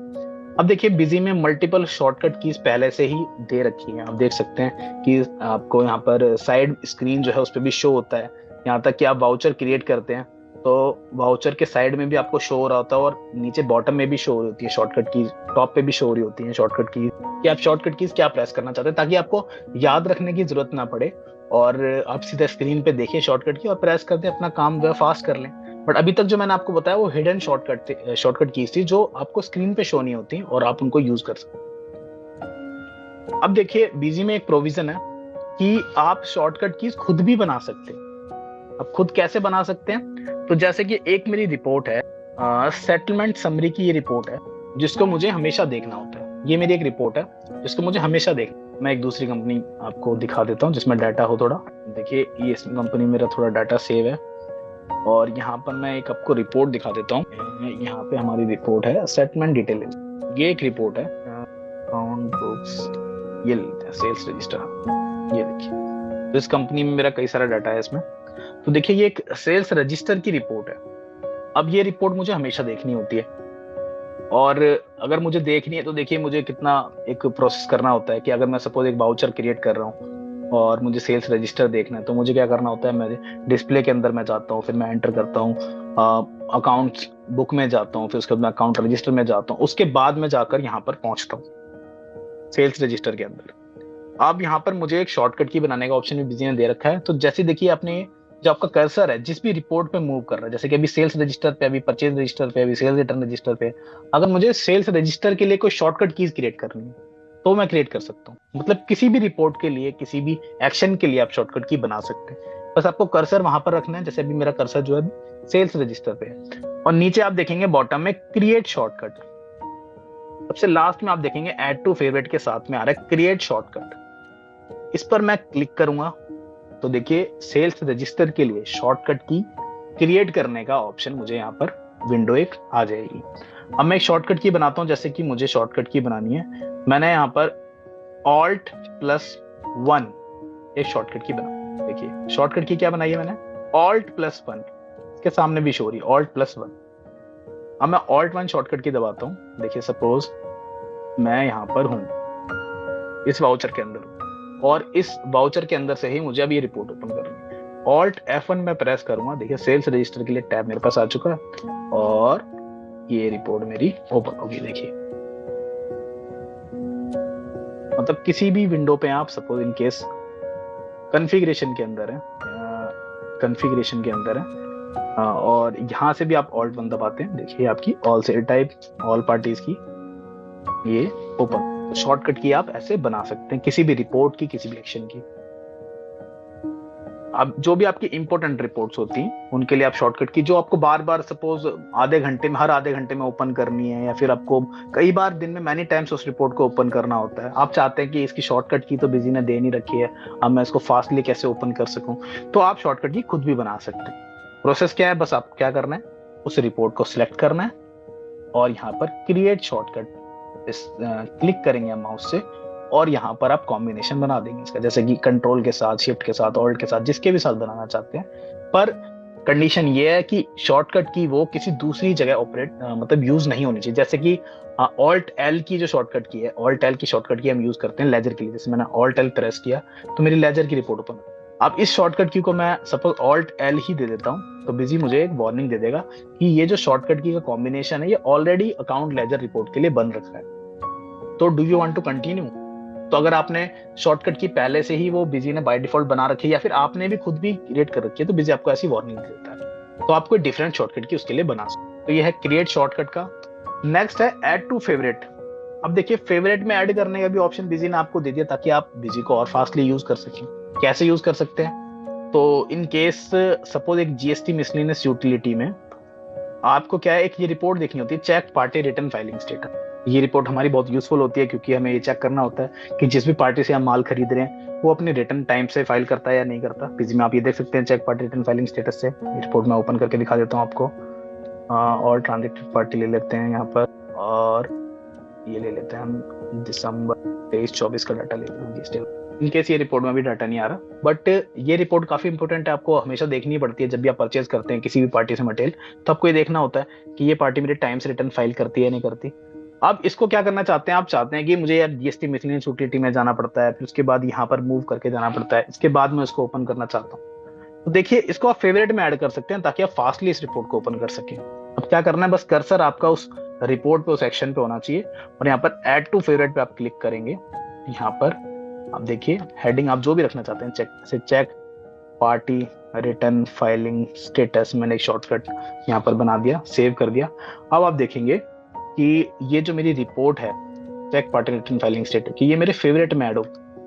अब देखिए बिजी में मल्टीपल शॉर्टकट कीज पहले से ही दे रखी हैं, आप देख सकते हैं कि आपको यहाँ पर साइड स्क्रीन जो है उस पर भी शो होता है। यहाँ तक कि आप वाउचर क्रिएट करते हैं तो वाउचर के साइड में भी आपको शो हो रहा होता है, और नीचे बॉटम में भी शो हो रही होती है शॉर्टकट कीज, टॉप पे भी शो हो रही होती है शॉर्टकट कीज कि आप शॉर्टकट कीज क्या प्रेस करना चाहते हैं, ताकि आपको याद रखने की जरूरत ना पड़े और आप सीधा स्क्रीन पे देखें शॉर्टकट की और प्रेस कर दें, अपना काम जो है फास्ट कर लें। बट अभी तक जो मैंने आपको बताया वो हिडन शॉर्टकट कीज थी जो आपको स्क्रीन पे शो नहीं होती और आप उनको यूज कर सकते। अब देखिए बीजी में एक प्रोविजन है कि आप शॉर्टकट कीज खुद भी बना सकते हैं। अब खुद कैसे बना सकते हैं, तो जैसे कि एक मेरी रिपोर्ट है, सेटलमेंट समरी की ये रिपोर्ट है जिसको मुझे हमेशा देखना होता है। ये मेरी एक रिपोर्ट है जिसको मुझे हमेशा देखना। मैं एक दूसरी कंपनी आपको दिखा देता हूँ जिसमें डाटा हो थोड़ा। देखिए ये इस कंपनी में मेरा थोड़ा डाटा सेव है, और यहाँ पर मैं एक आपको रिपोर्ट दिखा देता हूँ। यहाँ पे हमारी रिपोर्ट है सेटलमेंट डिटेल, ये एक रिपोर्ट है अकाउंट बुक्स, ये लेते हैं सेल्स रजिस्टर, ये देखिए। तो इस कंपनी में मेरा कई सारा डाटा है इसमें। तो देखिए ये एक सेल्स रजिस्टर की रिपोर्ट है। अब ये रिपोर्ट मुझे हमेशा देखनी होती है, और अगर मुझे देखनी है तो देखिए मुझे कितना एक प्रोसेस करना होता है कि अगर मैं सपोज एक वाउचर क्रिएट कर रहा हूँ और मुझे सेल्स रजिस्टर देखना है तो मुझे क्या करना होता है, मैं डिस्प्ले के अंदर मैं जाता हूँ, फिर मैं एंटर करता हूँ अकाउंट बुक में जाता हूँ, फिर उसके बाद मैं अकाउंट रजिस्टर में जाता हूँ, उसके बाद मैं जाकर यहाँ पर पहुंचता हूँ सेल्स रजिस्टर के अंदर। अब यहाँ पर मुझे एक शॉर्टकट की बनाने का ऑप्शन भी बिजी ने दे रखा है। तो जैसे देखिए आपने जो आपका कर्सर है जिस भी रिपोर्ट पे मूव कर रहा है, जैसे कि अभी सेल्स रजिस्टर पे, अभी परचेज रजिस्टर पे, अभी सेल्स रिटर्न रजिस्टर पे, अगर मुझे सेल्स रजिस्टर के लिए कोई शॉर्टकट कीज क्रिएट करनी है तो मैं क्रिएट कर सकता हूँ। मतलब किसी भी रिपोर्ट के लिए, किसी भी एक्शन के लिए आप शॉर्टकट की बना सकते हैं। बस आपको कर्सर वहां पर रखना है। जैसे अभी मेरा कर्सर जो है सेल्स रजिस्टर पे है, और नीचे आप देखेंगे बॉटम में क्रिएट शॉर्टकट, सबसे लास्ट में आप देखेंगे ऐड टू फेवरेट के साथ में आ रहा है क्रिएट शॉर्टकट। इस पर मैं क्लिक करूंगा तो देखिए सेल्स रजिस्टर के लिए शॉर्टकट की क्रिएट करने का ऑप्शन मुझे यहाँ पर विंडो एक आ जाएगी। अब मैं एक शॉर्टकट की बनाता हूँ। जैसे कि मुझे शॉर्टकट की बनानी है, मैंने यहाँ पर Alt+1 एक शॉर्टकट की बना। देखिए शॉर्टकट की क्या बनाई है मैंने, Alt+1, इसके सामने भी शो हो रही है Alt+1। अब मैं Alt+1 शॉर्टकट की दबाता हूँ। देखिए सपोज मैं यहाँ पर हूँ, इस वाउचर के अंदर, और इस वाउचर के अंदर से ही मुझे अब ये रिपोर्ट ओपन करनी है। Alt+F1 में प्रेस करूंगा, देखिए सेल्स रजिस्टर के लिए टैब मेरे पास आ चुका है और ये रिपोर्ट मेरी ओपन होगी। देखिए मतलब किसी भी विंडो पे आप सपोज इन केस कॉन्फ़िगरेशन के अंदर है, कॉन्फ़िगरेशन के अंदर है, और यहाँ से भी आप Alt+1 दबाते हैं, देखिए आपकी all sale type, all parties की ये ओपन। तो शॉर्टकट की आप ऐसे बना सकते हैं किसी भी रिपोर्ट की, किसी भी एक्शन की। अब जो भी आपकी इंपॉर्टेंट रिपोर्ट्स होती हैं उनके लिए आप शॉर्टकट की, जो आपको बार बार सपोज हर आधे घंटे में ओपन करनी है, या फिर आपको कई बार दिन में मैनी टाइम्स उस रिपोर्ट को ओपन करना होता है, आप चाहते हैं कि इसकी शॉर्टकट की तो बिजी ने दे नहीं रखी है, अब मैं इसको फास्टली कैसे ओपन कर सकूं, तो आप शॉर्टकट की खुद भी बना सकते हैं। प्रोसेस क्या है, बस आपको क्या करना है, उस रिपोर्ट को सिलेक्ट करना है और यहाँ पर क्रिएट शॉर्टकट क्लिक करेंगे माउस से, और यहाँ पर आप कॉम्बिनेशन बना देंगे इसका, जैसे कि कंट्रोल के साथ, शिफ्ट के साथ, ऑल्ट के साथ, जिसके भी साथ बनाना चाहते हैं। पर कंडीशन ये है कि शॉर्टकट की वो किसी दूसरी जगह ऑपरेट मतलब यूज नहीं होनी चाहिए। जैसे कि ऑल्ट एल की जो शॉर्टकट की है, ऑल्ट एल की शॉर्टकट की हम यूज करते हैं लेजर के लिए। जैसे मैंने ऑल्ट एल प्रेस किया तो मेरी लेजर की रिपोर्ट ओपन। अब इस शॉर्टकट की को मैं सपोज ऑल्ट एल ही दे देता हूँ तो बिजी मुझे एक वार्निंग दे देगा कि ये जो शॉर्टकट की का कॉम्बिनेशन है ये ऑलरेडी अकाउंट लेजर रिपोर्ट के लिए बन रखा है, तो do you want to continue. तो अगर आपने शॉर्टकट की पहले से ही वो बिजी ने बाय डिफॉल्ट बना रखी है, या फिर आपने भी खुद भी क्रिएट कर रखी है, तो बिजी आपको ऐसी वार्निंग देता है, तो आपको डिफरेंट शॉर्टकट की उसके लिए बना सकते। तो ये है क्रिएट शॉर्टकट का। नेक्स्ट है ऐड टू फेवरेट। अब देखिए फेवरेट में ऐड करने का भी ऑप्शन बिजी ने आपको दे दिया ताकि आप बिजी को और फास्टली यूज कर सकें। कैसे यूज कर सकते हैं, तो इन केस सपोज एक जीएसटी मिसलेनियस यूटिलिटी में आपको क्या है, एक ये रिपोर्ट देखनी होती है, check party return filing status. ये रिपोर्ट हमारी बहुत यूजफुल होती है क्योंकि हमें ये चेक करना होता है कि जिस भी पार्टी से हम माल खरीद रहे हैं वो अपने रिटर्न टाइम से फाइल करता है या नहीं करता। पीजी में आप ये देख सकते हैं check party return filing status से। रिपोर्ट मैं ओपन करके दिखा देता हूँ आपको, और ट्रांजेक्टेड पार्टी ले लेते हैं यहाँ पर, और ये ले लेते हैं हम दिसंबर 23-24 का डाटा ले लेते हैं जीएसटी। इनकेस ये रिपोर्ट में भी डाटा नहीं आ रहा, बट ये रिपोर्ट काफी इंपॉर्टेंट है, आपको हमेशा देखनी पड़ती है जब भी आप परचेज करते हैं किसी भी पार्टी से मटेरियल, तो आपको ये देखना होता है कि ये पार्टी मेरे टाइम से रिटर्न फाइल करती है या नहीं करती। अब इसको क्या करना चाहते हैं, आप चाहते हैं कि मुझे यार जीएसटी मिसलेनियस यूटिलिटी में जाना पड़ता है, फिर उसके बाद यहाँ पर मूव करके जाना पड़ता है, इसके बाद मैं उसको ओपन करना चाहता हूँ। तो देखिए इसको आप फेवरेट में ऐड कर सकते हैं ताकि आप फास्टली इस रिपोर्ट को ओपन कर सकें। अब क्या करना है, बस कर्सर आपका उस रिपोर्ट पे, उस सेक्शन पे होना चाहिए और यहाँ पर ऐड टू फेवरेट पे आप क्लिक करेंगे। यहाँ पर आप देखिए हेडिंग आप जो भी रखना चाहते हैं, चेक से check party return filing status, मैंने एक शॉर्टकट यहाँ पर बना दिया, सेव कर दिया। अब आप देखेंगे कि ये जो मेरी रिपोर्ट है check party return filing status की, ये मेरे फेवरेट में ऐड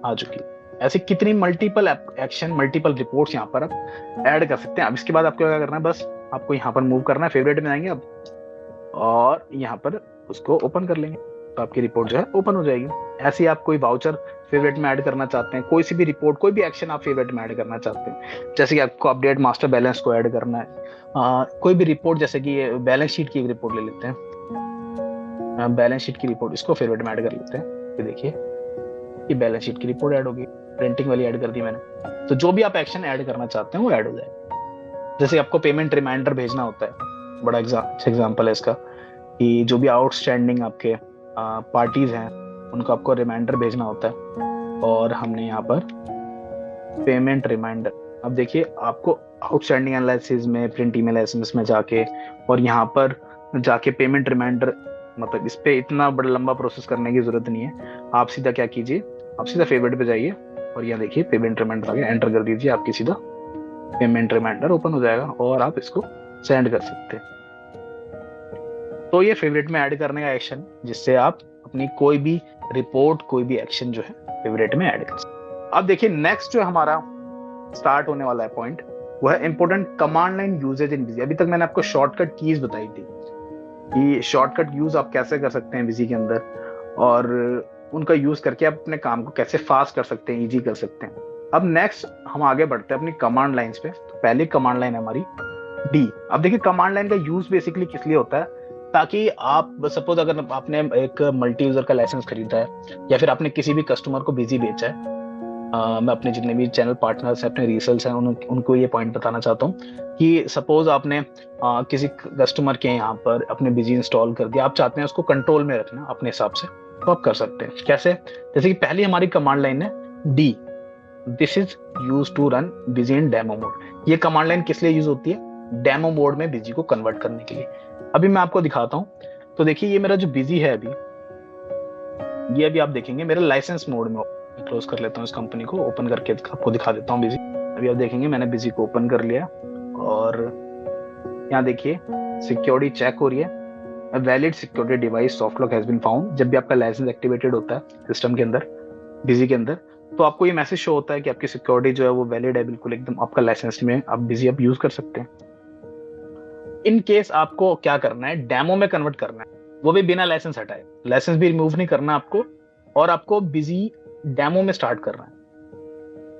आ चुकी है। ऐसे कितनी मल्टीपल एक्शन, मल्टीपल रिपोर्ट्स यहाँ पर आप ऐड कर सकते हैं। अब इसके बाद आपको क्या करना है, बस आपको यहाँ पर मूव करना है, फेवरेट में आएंगे अब और यहाँ पर उसको ओपन कर लेंगे, तो आपकी रिपोर्ट जो है ओपन हो जाएगी। ऐसे ही आप कोई वाउचर फेवरेट में ऐड करना चाहते हैं, कोई सी भी रिपोर्ट, कोई भी एक्शन आप फेवरेट में ऐड करना चाहते हैं, जैसे कि आपको अपडेट मास्टर बैलेंस को ऐड करना है, कोई भी रिपोर्ट, जैसे कि बैलेंस शीट की एक रिपोर्ट ले लेते हैं, बैलेंस शीट की रिपोर्ट, इसको फेवरेट में ऐड कर लेते हैं। ये देखिए ये बैलेंस शीट की रिपोर्ट ऐड होगी, प्रिंटिंग वाली ऐड कर दी मैंने। तो जो भी आप एक्शन ऐड करना चाहते हैं वो ऐड हो जाएगा। जैसे आपको पेमेंट रिमाइंडर भेजना होता है, बड़ा एग्जाम्पल है इसका, कि जो भी आउटस्टैंडिंग आपके पार्टीज हैं उनको आपको रिमाइंडर भेजना होता है, और हमने यहाँ पर पेमेंट रिमाइंडर, अब देखिए आपको आउटस्टैंडिंग एनालिसिस में, प्रिंट ईमेल एसएमएस में जाके और यहाँ पर जाके पेमेंट रिमाइंडर, मतलब इस पे इतना बड़ा लंबा प्रोसेस करने की जरूरत नहीं है। आप सीधा क्या कीजिए, आप सीधा फेवरेट पे जाइए और यहाँ देखिए पेमेंट रिमाइंडर आ गया, एंटर कर दीजिए, आपकी सीधा पेमेंट रिमाइंडर ओपन हो जाएगा और आप इसको सेंड कर सकते हैं। तो ये फेवरेट में ऐड करने का एक्शन, जिससे आप अपनी कोई भी रिपोर्ट, कोई भी एक्शन जो है फेवरेट में ऐड कर सकते हैं। अब देखिए नेक्स्ट जो हमारा स्टार्ट होने वाला है पॉइंट, वो है इंपॉर्टेंट कमांड लाइन यूजेज इन विजी। अभी तक मैंने आपको शॉर्टकट कीज बताई थी कि शॉर्टकट यूज आप कैसे कर सकते हैं विजी के अंदर, और उनका यूज करके आप अपने काम को कैसे फास्ट कर सकते हैं, इजी कर सकते हैं। अब नेक्स्ट हम आगे बढ़ते हैं अपनी कमांड लाइंस पे। तो पहली कमांड लाइन है हमारी डी। अब देखिए कमांड लाइन का यूज बेसिकली किस लिए होता है, ताकि आप सपोज अगर आपने एक मल्टी यूजर का लाइसेंस खरीदा है या फिर आपने किसी भी कस्टमर को बिजी बेचा है, मैं अपने जितने भी चैनल पार्टनर्स हैं, अपने रीसेलर्स हैं, उनको ये पॉइंट बताना चाहता हूँ कि सपोज आपने किसी कस्टमर के यहाँ पर अपने बिजी इंस्टॉल कर दिया, आप चाहते हैं उसको कंट्रोल में रखना अपने हिसाब से, तो आप कर सकते हैं। कैसे, जैसे कि पहली हमारी कमांड लाइन है D, this is use to run Busy in demo mode. ये कमांड लाइन किस लिए यूज होती है, डेमो मोड में बिजी को कन्वर्ट करने के लिए। अभी मैं आपको दिखाता हूँ। तो देखिए ये मेरा जो बिजी है अभी, ये अभी आप देखेंगे मेरे लाइसेंस मोड में। क्लोज कर लेता हूँ इस कंपनी को, ओपन करके आपको दिखा देता हूँ बिजी। अभी आप देखेंगे मैंने बिजी को ओपन कर लिया और यहाँ देखिए सिक्योरिटी चेक हो रही है, valid security device soft lock has been found. जब भी आपका लाइसेंस एक्टिवेटेड होता है सिस्टम के अंदर, बिजी के अंदर, तो आपको ये मैसेज शो होता है कि आपकी सिक्योरिटी जो है वो वैलिड है, बिल्कुल एकदम आपका लाइसेंस में, आप बिजी आप यूज कर सकते हैं। इन केस आपको क्या करना है, डेमो में कन्वर्ट करना है, वो भी बिना लाइसेंस हटाए, लाइसेंस भी रिमूव नहीं करना आपको, और आपको बिजी डेमो में स्टार्ट करना है।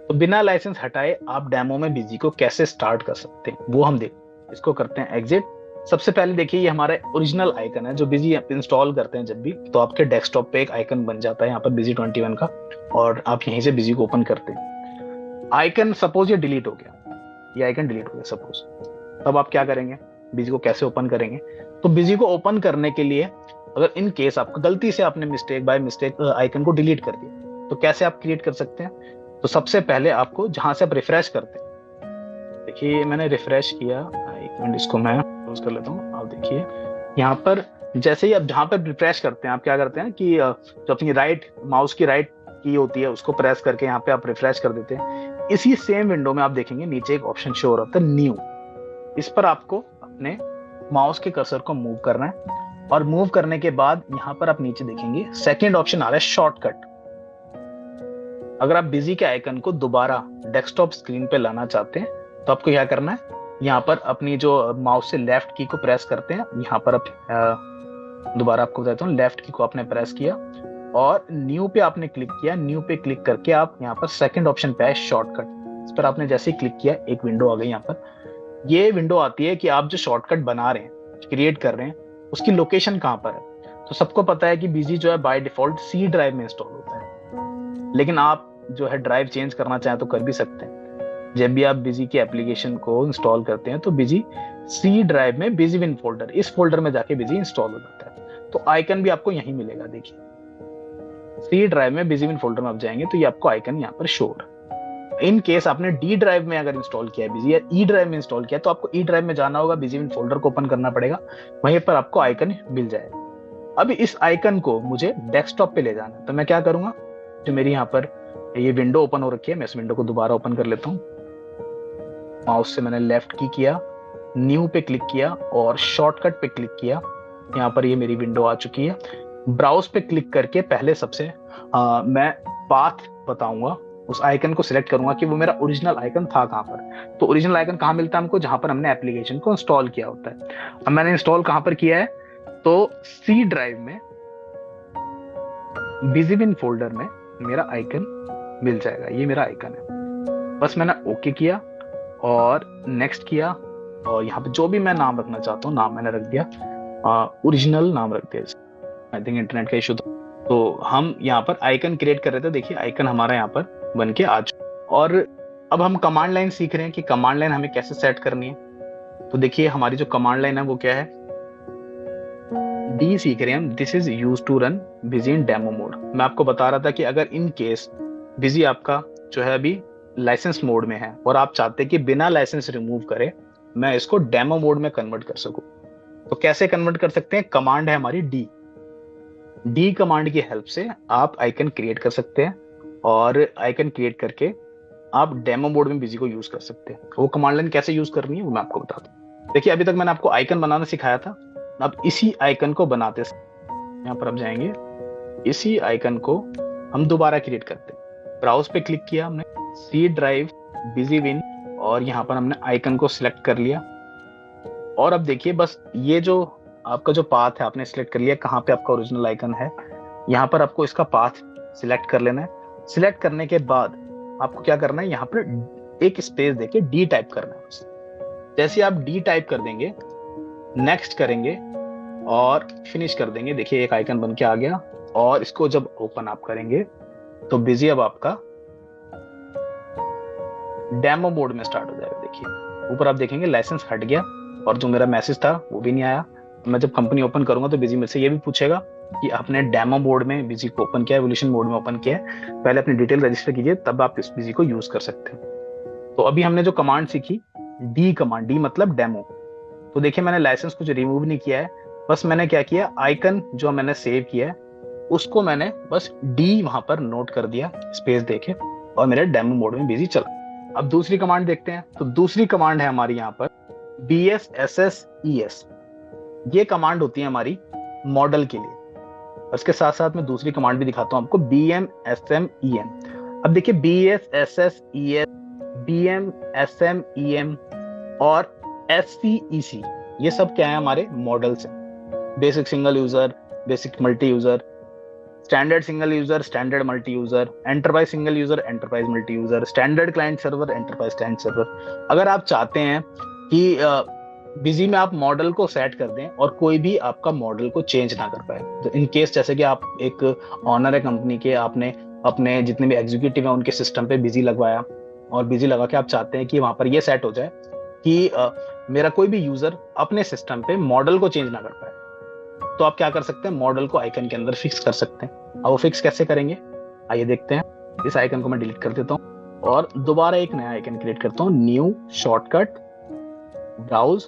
तो बिना लाइसेंस हटाए आप डेमो में बिजी को कैसे स्टार्ट कर सकते हैं वो हम देख, इसको करते हैं एग्जिट। सबसे पहले देखिए ये हमारा ओरिजिनल आइकन है, जो बिजी इंस्टॉल करते हैं जब भी, तो आपके डेस्कटॉप पे एक आइकन बन जाता है यहाँ पर बिजी 21 का, और आप यहीं से बिजी को ओपन करते हैं। आइकन सपोज ये डिलीट हो गया, ये आइकन डिलीट हो गया सपोज, तब आप क्या करेंगे, बिजी को कैसे ओपन करेंगे। तो बिजी को ओपन करने के लिए अगर इन केस आपको गलती से आपने मिस्टेक बाय मिस्टेक आइकन को डिलीट कर दिया, तो कैसे आप क्रिएट कर सकते हैं। तो सबसे पहले आपको जहां से आप रिफ्रेश करते हैं, देखिए मैंने रिफ्रेश किया, एक मिनट इसको मैं क्लोज कर लेता हूँ। आप देखिए यहाँ पर जैसे ही आप जहां पर रिफ्रेश करते हैं, आप क्या करते हैं कि जो अपनी राइट माउस की राइट की होती है उसको प्रेस करके यहाँ पे आप रिफ्रेश कर देते हैं। इसी सेम विंडो में आप देखेंगे नीचे एक ऑप्शन शो हो रहा है न्यू, इस पर आपको अपने माउस के कर्सर को मूव करना है, और मूव करने के बाद यहाँ पर आप नीचे देखेंगे सेकंड ऑप्शन आ रहा है शॉर्टकट। अगर आप बिजी के आइकन को दोबारा डेस्कटॉप स्क्रीन पे लाना चाहते हैं तो आपको क्या करना है, यहाँ पर अपनी जो माउस से लेफ्ट की को प्रेस करते हैं, यहाँ पर आप दोबारा आपको बताता हूँ, लेफ्ट की को आपने प्रेस किया और न्यू पे आपने क्लिक किया। न्यू पे क्लिक करके आप यहाँ पर सेकंड ऑप्शन पे है शॉर्टकट, इस पर आपने जैसे ही क्लिक किया एक विंडो आ गई। यहाँ पर ये विंडो आती है कि आप जो शॉर्टकट बना रहे हैं, क्रिएट कर रहे हैं, उसकी लोकेशन कहाँ पर है। तो सबको पता है कि बिजी जो है बाय डिफॉल्ट सी ड्राइव में इंस्टॉल होता है, लेकिन आप जो है ड्राइव चेंज करना चाहें तो कर भी सकते हैं। जब भी आप बिजी की एप्लीकेशन को इंस्टॉल करते हैं तो बिजी सी ड्राइव में बिजी विन फोल्डर, इस फोल्डर में जाके बिजी इंस्टॉल हो जाता है। तो आइकन भी आपको यहीं मिलेगा। देखिए सी ड्राइव में बिजी विन फोल्डर में आप जाएंगे तो ये आपको आइकन यहाँ पर शो हो रहा है। इन केस आपने डी ड्राइव में अगर इंस्टॉल किया है बिजी, या ई ड्राइव में इंस्टॉल किया है, तो आपको ई ड्राइव में जाना होगा, बिजी विन फोल्डर को ओपन करना पड़ेगा, वहीं पर आपको आइकन मिल जाएगा। अब इस आइकन को मुझे डेस्कटॉप पे ले जाना है, तो मैं क्या करूंगा, जो मेरी यहाँ पर ये विंडो ओपन हो रखी है, मैं इस विंडो को दोबारा ओपन कर लेता हूँ। माउस से मैंने लेफ्ट की किया, न्यू पे क्लिक किया और शॉर्टकट पे क्लिक किया। यहाँ पर ये मेरी विंडो आ चुकी है। ब्राउज पे क्लिक करके पहले सबसे मैं पाथ बताऊंगा, उस आइकन को सिलेक्ट करूंगा कि वो मेरा ओरिजिनल आइकन था कहाँ पर। तो ओरिजिनल आइकन कहाँ मिलता है हमको, जहां पर हमने एप्लीकेशन को इंस्टॉल किया होता है। अब मैंने इंस्टॉल कहाँ पर किया है, तो सी ड्राइव में बिजी विन फोल्डर में मेरा आइकन मिल जाएगा। ये मेरा आइकन है। बस मैंने ओके किया और नेक्स्ट किया, और यहाँ पे जो भी मैं नाम रखना चाहता हूँ नाम मैंने रख दिया, ओरिजिनल नाम रख दिया। आई थिंक इंटरनेट का इशू था, तो हम यहाँ पर आइकन क्रिएट कर रहे थे। देखिए आइकन हमारा यहाँ पर बन के आ चुका। और अब हम कमांड लाइन सीख रहे हैं कि कमांड लाइन हमें कैसे सेट करनी है। तो देखिए हमारी जो कमांड लाइन है वो क्या है, डी सीख रहे हैं हम, this is use to run Busy in demo mode. मैं आपको बता रहा था कि अगर इन केस बिजी आपका जो है अभी लाइसेंस मोड में है और आप चाहते हैं कि बिना लाइसेंस रिमूव करे मैं इसको डेमो मोड में कन्वर्ट कर सकूं, तो कैसे कन्वर्ट कर सकते हैं, कमांड है हमारी डी कमांड की हेल्प से आप आइकन क्रिएट कर सकते हैं, और आइकन क्रिएट करके आप डेमो मोड में बिजी को यूज कर सकते हैं। वो कमांड लाइन कैसे यूज करनी है वो मैं आपको बताता हूँ। देखिए अभी तक मैंने आपको आइकन बनाना सिखाया था, अब इसी आइकन को बनाते यहाँ पर आप जाएंगे, इसी आइकन को हम दोबारा क्रिएट करते हैं। ब्राउज पे क्लिक किया हमने, सी ड्राइव बिजी विन, और यहाँ पर हमने आइकन को सिलेक्ट कर लिया। और अब देखिए बस ये जो आपका जो पाथ है आपने सिलेक्ट कर लिया, कहाँ पे आपका ओरिजिनल आइकन है, यहाँ पर आपको इसका पाथ सिलेक्ट कर लेना है। सिलेक्ट करने के बाद आपको क्या करना है, यहाँ पर एक स्पेस देके डी टाइप करना है। जैसे आप डी टाइप कर देंगे, नेक्स्ट करेंगे और फिनिश कर देंगे, देखिए एक आइकन बन के आ गया। और इसको जब ओपन आप करेंगे तो बिजी अब आपका डेमो मोड में स्टार्ट हो जाएगा। देखिए ऊपर आप देखेंगे लाइसेंस हट गया और जो मेरा मैसेज था वो भी नहीं आया। मैं जब कंपनी ओपन करूंगा तो बिजी मेरे से ये भी पूछेगा कि आपने डेमो मोड में बिजी को ओपन किया है, एवोल्यूशन मोड में ओपन किया है, पहले अपनी डिटेल रजिस्टर कीजिए तब आप इस बिजी को यूज कर सकते हैं। तो अभी हमने जो कमांड सीखी, डी कमांड, डी मतलब डेमो। तो देखिए मैंने लाइसेंस कुछ रिमूव नहीं किया है, बस मैंने क्या किया, आइकन जो मैंने सेव किया है उसको मैंने बस डी वहां पर नोट कर दिया स्पेस देके, और मेरे डेमो मोड में बिजी चला। अब दूसरी कमांड देखते हैं। तो दूसरी कमांड है हमारी यहाँ पर BSSES। ये कमांड होती है हमारी मॉडल के लिए। उसके साथ साथ मैं दूसरी कमांड भी दिखाता हूँ आपको, BMSMEM। अब देखिए BSSES, BMSMEM और SCEC, ये सब क्या है, हमारे मॉडल्स हैं। Basic single user, basic multi user, standard single user, standard multi user, enterprise single user, enterprise multi user, standard client server, enterprise client server. अगर आप चाहते हैं कि बिजी में आप मॉडल को सेट कर दें और कोई भी आपका मॉडल को चेंज ना कर पाए, तो इन केस जैसे कि आप एक ऑनर है कंपनी के, आपने अपने जितने भी एग्जीक्यूटिव हैं उनके सिस्टम पे बिजी लगवाया, और बिजी लगा के आप चाहते हैं कि वहां पर ये सेट हो जाए कि मेरा कोई भी यूजर अपने सिस्टम पे मॉडल को चेंज ना कर पाए, तो आप क्या कर सकते हैं, मॉडल को आइकन के अंदर फिक्स कर सकते हैं। अब वो फिक्स कैसे करेंगे आइए देखते हैं। इस आइकन को मैं डिलीट कर देता हूँ और दोबारा एक नया आइकन क्रिएट करता हूँ, न्यू, शॉर्टकट, ब्राउज,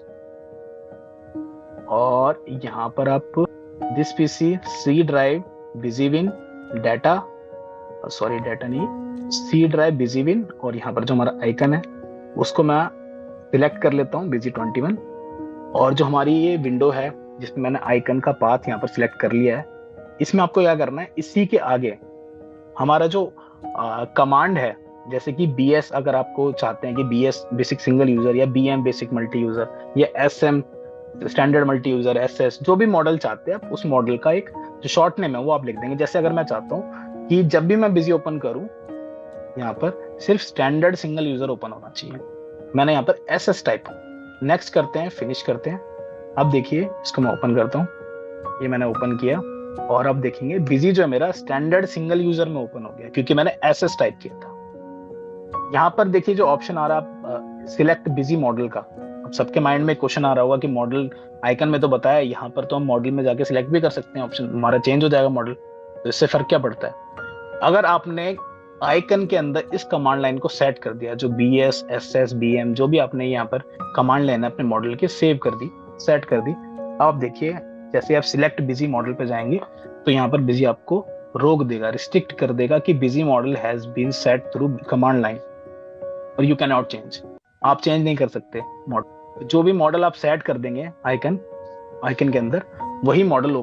और यहाँ पर आप this PC, C drive Busy win, data, sorry data नहीं, सी ड्राइव बिजी विन, और यहाँ पर जो हमारा आइकन है उसको मैं सिलेक्ट कर लेता हूँ, बिजी 21। और जो हमारी ये विंडो है जिसमें मैंने आइकन का पाथ यहाँ पर सिलेक्ट कर लिया है, इसमें आपको क्या करना है, इसी के आगे हमारा जो कमांड है, जैसे कि BS, अगर आपको चाहते हैं कि BS बेसिक सिंगल यूजर, या BM बेसिक मल्टी यूजर, या SM standard multi user, SS, जो भी मॉडल चाहते हैं आप उस मॉडल का एक जो शॉर्ट नेम है वो आप लिख देंगे। जैसे अगर मैं चाहता हूँ कि जब भी मैं बिजी ओपन करूँ यहाँ पर सिर्फ स्टैंडर्ड सिंगल यूजर ओपन होना चाहिए, मैंने यहाँ पर SS टाइप। नेक्स्ट करते हैं, फिनिश करते हैं। अब देखिए इसको मैं ओपन करता हूँ, ये मैंने ओपन किया और अब देखेंगे बिजी जो है मेरा स्टैंडर्ड सिंगल यूजर में ओपन हो गया क्योंकि मैंने एसएस टाइप किया था। यहाँ पर देखिए जो ऑप्शन आ रहा है सिलेक्ट बिजी मॉडल का। अब सबके माइंड में क्वेश्चन आ रहा होगा कि मॉडल आइकन में तो बताया, यहाँ पर तो हम मॉडल में जाके सिलेक्ट भी कर सकते हैं, ऑप्शन हमारा चेंज हो जाएगा मॉडल, तो इससे फर्क क्या पड़ता है। अगर आपने आइकन के अंदर इस कमांड लाइन को सेट कर दिया, जो BS SS BM जो भी आपने यहाँ पर कमांड लाइन अपने मॉडल के सेव कर दी, सेट कर दी, आप देखिए जैसे आप सिलेक्ट बिजी मॉडल पे जाएंगे तो यहाँ पर बिजी आपको रोक देगा, रिस्ट्रिक्ट कर देगा कि Busy model has been set through command line और यू कैन नॉट चेंज। आप चेंज नहीं कर सकते मॉडल, जो भी मॉडल आप सेट कर देंगे आइकन के अंदर वही मॉडल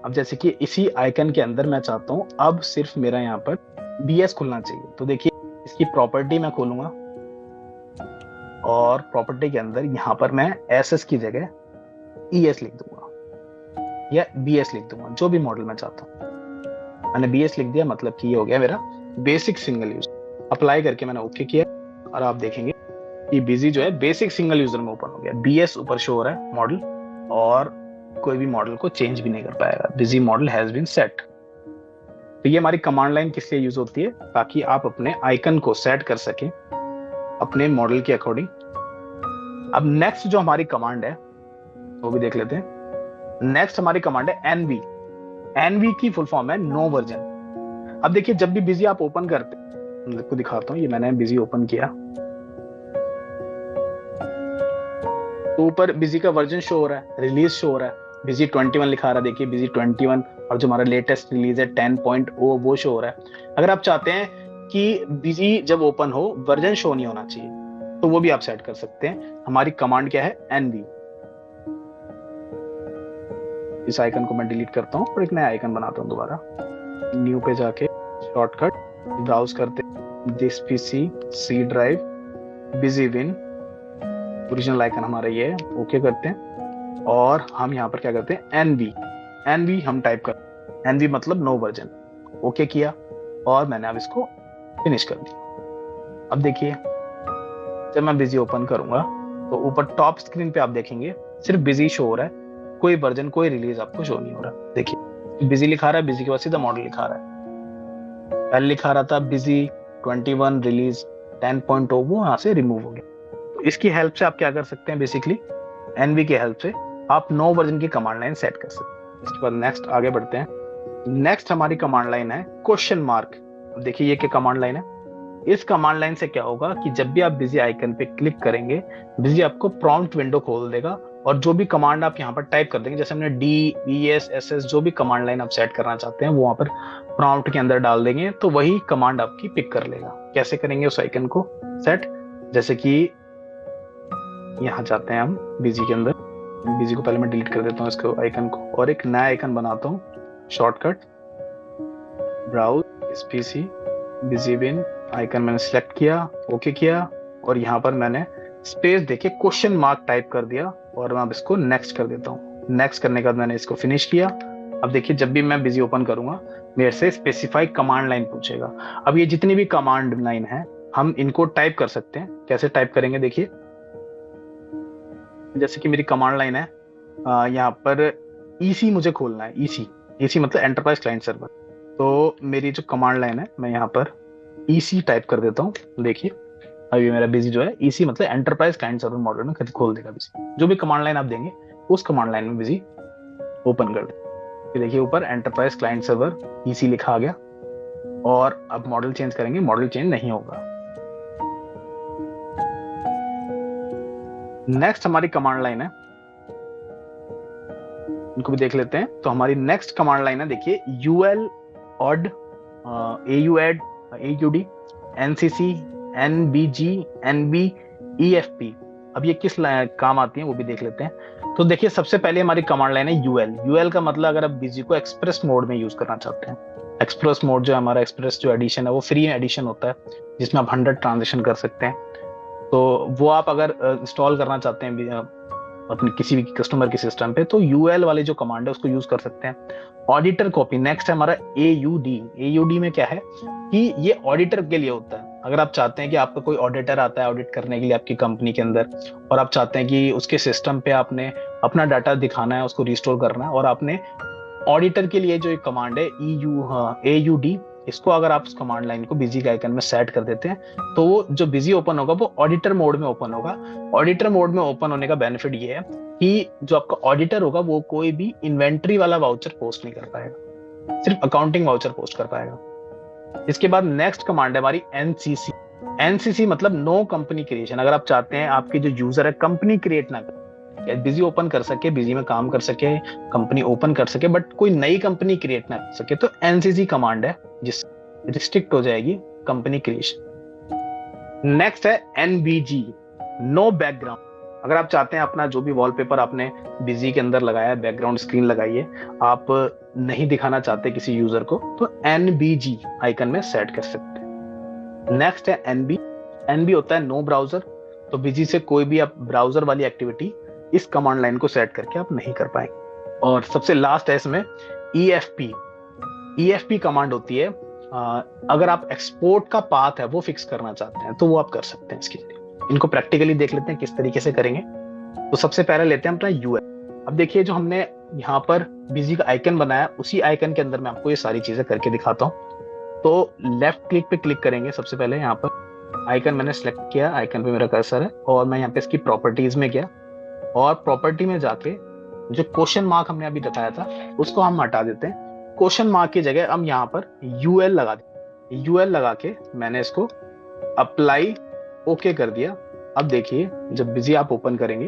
अब जैसे कि इसी आइकन के अंदर मैं चाहता हूं अब सिर्फ मेरा यहाँ पर BS खुलना चाहिए, तो देखिए इसकी प्रॉपर्टी मैं खोलूंगा और प्रॉपर्टी के अंदर यहाँ पर मैं SS की जगह ES लिख दूंगा या BS लिख दूंगा, जो भी मॉडल मैं चाहता हूँ। मैंने BS लिख दिया, मतलब कि ये हो गया मेरा बेसिक सिंगल यूजर। अप्लाई करके मैंने ओके किया और आप देखेंगे कि बिजी जो है बेसिक सिंगल यूजर में ओपन हो गया। BS ऊपर शो हो रहा है मॉडल और कोई भी मॉडल को चेंज भी नहीं कर पाएगा, Busy model has been set. तो ये हमारी कमांड लाइन किस लिए यूज होती है, ताकि आप अपने आइकन को सेट कर सके अपने मॉडल के अकॉर्डिंग। अब नेक्स्ट जो हमारी कमांड है वो भी देख लेते हैं। नेक्स्ट हमारी कमांड है NV की फुल फॉर्म है नो वर्जन। अब देखिए जब भी बिजी आप ओपन करते हैं, आपको दिखाता हूं, ये मैंने बिजी ओपन किया तो ऊपर बिजी का वर्जन शो हो रहा है, रिलीज शो हो रहा है, बिजी 21 लिखा रहा है, देखिए बिजी 21 और जो हमारा लेटेस्ट रिलीज है 10.0 वो शो हो रहा है। अगर आप चाहते हैं कि बिजी जब ओपन हो वर्जन शो नहीं होना चाहिए तो वो भी आप सेट कर सकते हैं। हमारी कमांड क्या है NV। इस आइकन को मैं डिलीट करता हूं और एक नया आइकन बनाता हूं दोबारा। न्यू पे जाके शॉर्टकट ब्राउज करते this PC C drive Busy win, original icon हमारा ये है, ओके करते हैं और हम यहाँ पर क्या करते हैं NV हम टाइप करते हैं, NV मतलब नो वर्जन, ओके किया और मैंने अब इसको फिनिश कर दिया। अब देखिए जब मैं बिजी ओपन करूंगा तो ऊपर टॉप स्क्रीन पे आप देखेंगे सिर्फ बिजी शो हो रहा है, कोई वर्जन कोई रिलीज आपको शो नहीं हो रहा। देखिए बिजी लिखा रहा है, बिजी के बाद सीधा मॉडल लिखा रहा है। पहले लिखा रहा था बिजी 21 रिलीज 10.0, वो यहाँ से रिमूव हो गया। तो इसकी हेल्प से आप क्या कर सकते हैं, बेसिकली NV की हेल्प से आप नो वर्जन की कमांड लाइन सेट कर सकते हैं। इसके बाद नेक्स्ट आगे बढ़ते हैं। नेक्स्ट हमारी कमांड लाइन है क्वेश्चन मार्क। देखिए ये क्या कमांड लाइन है। इस कमांड लाइन से क्या होगा कि जब भी आप बिजी आइकन पे क्लिक करेंगे बिजी आपको प्रॉम्प्ट विंडो खोल देगा और जो भी कमांड आप यहाँ पर टाइप कर देंगे, जैसे हमने BS SS जो भी कमांड लाइन आप सेट करना चाहते हैं वो वहां पर प्रॉम्प्ट के अंदर डाल देंगे तो वही कमांड आपकी पिक कर लेगा। कैसे करेंगे उस आइकन को सेट, जैसे कि यहाँ जाते हैं हम बिजी के अंदर, बिजी को पहले मैं डिलीट कर देता हूँ इसको आइकन को और एक नया आइकन बनाता हूँ। Shortcut browse PC Busy win, icon मैंने सिलेक्ट किया, ओके किया और यहाँ पर मैंने स्पेस देके क्वेश्चन मार्क टाइप कर दिया और मैं अब इसको नेक्स्ट कर देता हूँ। नेक्स्ट करने के बाद मैंने इसको फिनिश किया। अब देखिए जब भी मैं बिजी ओपन करूंगा मेरे से स्पेसिफाई कमांड लाइन पूछेगा। अब ये जितनी भी कमांड लाइन है हम इनको टाइप कर सकते हैं। कैसे टाइप करेंगे देखिए, जैसे कि मेरी कमांड लाइन है यहाँ पर EC मुझे खोलना है, EC मतलब एंटरप्राइज क्लाइंट सर्वर। तो मेरी जो कमांड लाइन है मैं यहाँ पर EC टाइप कर देता हूँ। देखिए अभी मेरा बिजी जो है EC मतलब एंटरप्राइज क्लाइंट सर्वर मॉडल में खोल देगा बिजी। जो भी कमांड लाइन आप देंगे उस कमांड लाइन में बिजी ओपन कर दे। देखिए ऊपर एंटरप्राइज क्लाइंट सर्वर EC लिखा आ गया और अब मॉडल चेंज करेंगे, मॉडल चेंज नहीं होगा। नेक्स्ट हमारी कमांड लाइन है, इनको भी देख लेते हैं। तो हमारी नेक्स्ट कमांड लाइन है देखिए UL odd AUadd AUD NCC NBG NB EFP। अब ये किस काम आती है वो भी देख लेते हैं। तो देखिए सबसे पहले हमारी कमांड लाइन है UL का मतलब अगर आप बिजी को एक्सप्रेस मोड में यूज करना चाहते हैं। एक्सप्रेस मोड जो हमारा एक्सप्रेस जो एडिशन है वो फ्री एडिशन होता है जिसमें आप 100 ट्रांजेक्शन कर सकते हैं। तो वो आप अगर इंस्टॉल करना चाहते हैं अपने किसी भी कस्टमर के सिस्टम पे तो UL वाली जो कमांड है उसको यूज कर सकते हैं। ऑडिटर कॉपी नेक्स्ट है हमारा AUD में क्या है कि ये ऑडिटर के लिए होता है। अगर आप चाहते हैं कि आपका कोई ऑडिटर आता है ऑडिट करने के लिए आपकी कंपनी के अंदर और आप चाहते हैं कि उसके सिस्टम पे आपने अपना डाटा दिखाना है, उसको रिस्टोर करना है और आपने ऑडिटर के लिए जो एक कमांड है AUD, इसको अगर आप उस कमांड लाइन को बिजी के आइकन में सेट कर देते हैं तो वो जो बिजी ओपन होगा वो ऑडिटर मोड में ओपन होगा। ऑडिटर मोड में ओपन होने का बेनिफिट ये है कि जो आपका ऑडिटर होगा वो कोई भी इन्वेंट्री वाला वाउचर पोस्ट नहीं कर पाएगा, सिर्फ अकाउंटिंग वाउचर पोस्ट कर पाएगा। इसके बाद नेक्स्ट कमांड है हमारी NCC। NCC मतलब नो कंपनी क्रिएशन। अगर आप चाहते हैं आपके जो यूजर है कंपनी क्रिएट ना करे, बिजी ओपन कर सके, बिजी में काम कर सके, कंपनी ओपन कर सके, बट कोई नई कंपनी क्रिएट ना कर सके, तो NCC कमांड है जिस रिस्ट्रिक्ट हो जाएगी कंपनी क्रिएशन। नेक्स्ट है NBG, नो बैकग्राउंड। अगर आप चाहते हैं अपना जो भी वॉलपेपर आपने बिजी के अंदर लगाया है, बैकग्राउंड स्क्रीन लगाई है, आप नहीं दिखाना चाहते किसी यूजर को, तो NBG आइकन में सेट कर सकते हैं। नेक्स्ट है NB होता है नो ब्राउजर। तो बिजी से कोई भी आप ब्राउजर वाली एक्टिविटी इस कमांड लाइन को सेट करके आप नहीं कर पाएंगे। और सबसे लास्ट है इसमें EFP कमांड होती है, अगर आप एक्सपोर्ट का पाथ है वो फिक्स करना चाहते हैं तो वो आप कर सकते हैं। इसके लिए इनको प्रैक्टिकली देख लेते हैं किस तरीके से करेंगे। तो सबसे पहले लेते हैं अपना UL। अब देखिए जो हमने यहाँ पर बिजी का आइकन बनाया, उसी आइकन के अंदर मैं आपको ये सारी चीजें करके दिखाता हूँ। तो लेफ्ट क्लिक पे क्लिक करेंगे। सबसे पहले यहाँ पर आइकन मैंने सेलेक्ट किया, आइकन पे मेरा कर्सर है और मैं यहाँ पे इसकी प्रॉपर्टीज में गया और प्रॉपर्टी में जाके जो क्वेश्चन मार्क हमने अभी बताया था उसको हम हटा देते हैं। क्वेश्चन मार्क की जगह हम यहाँ पर UL लगा दें। UL लगा के मैंने इसको अप्लाई ओके कर दिया। अब देखिए जब बिजी आप ओपन करेंगे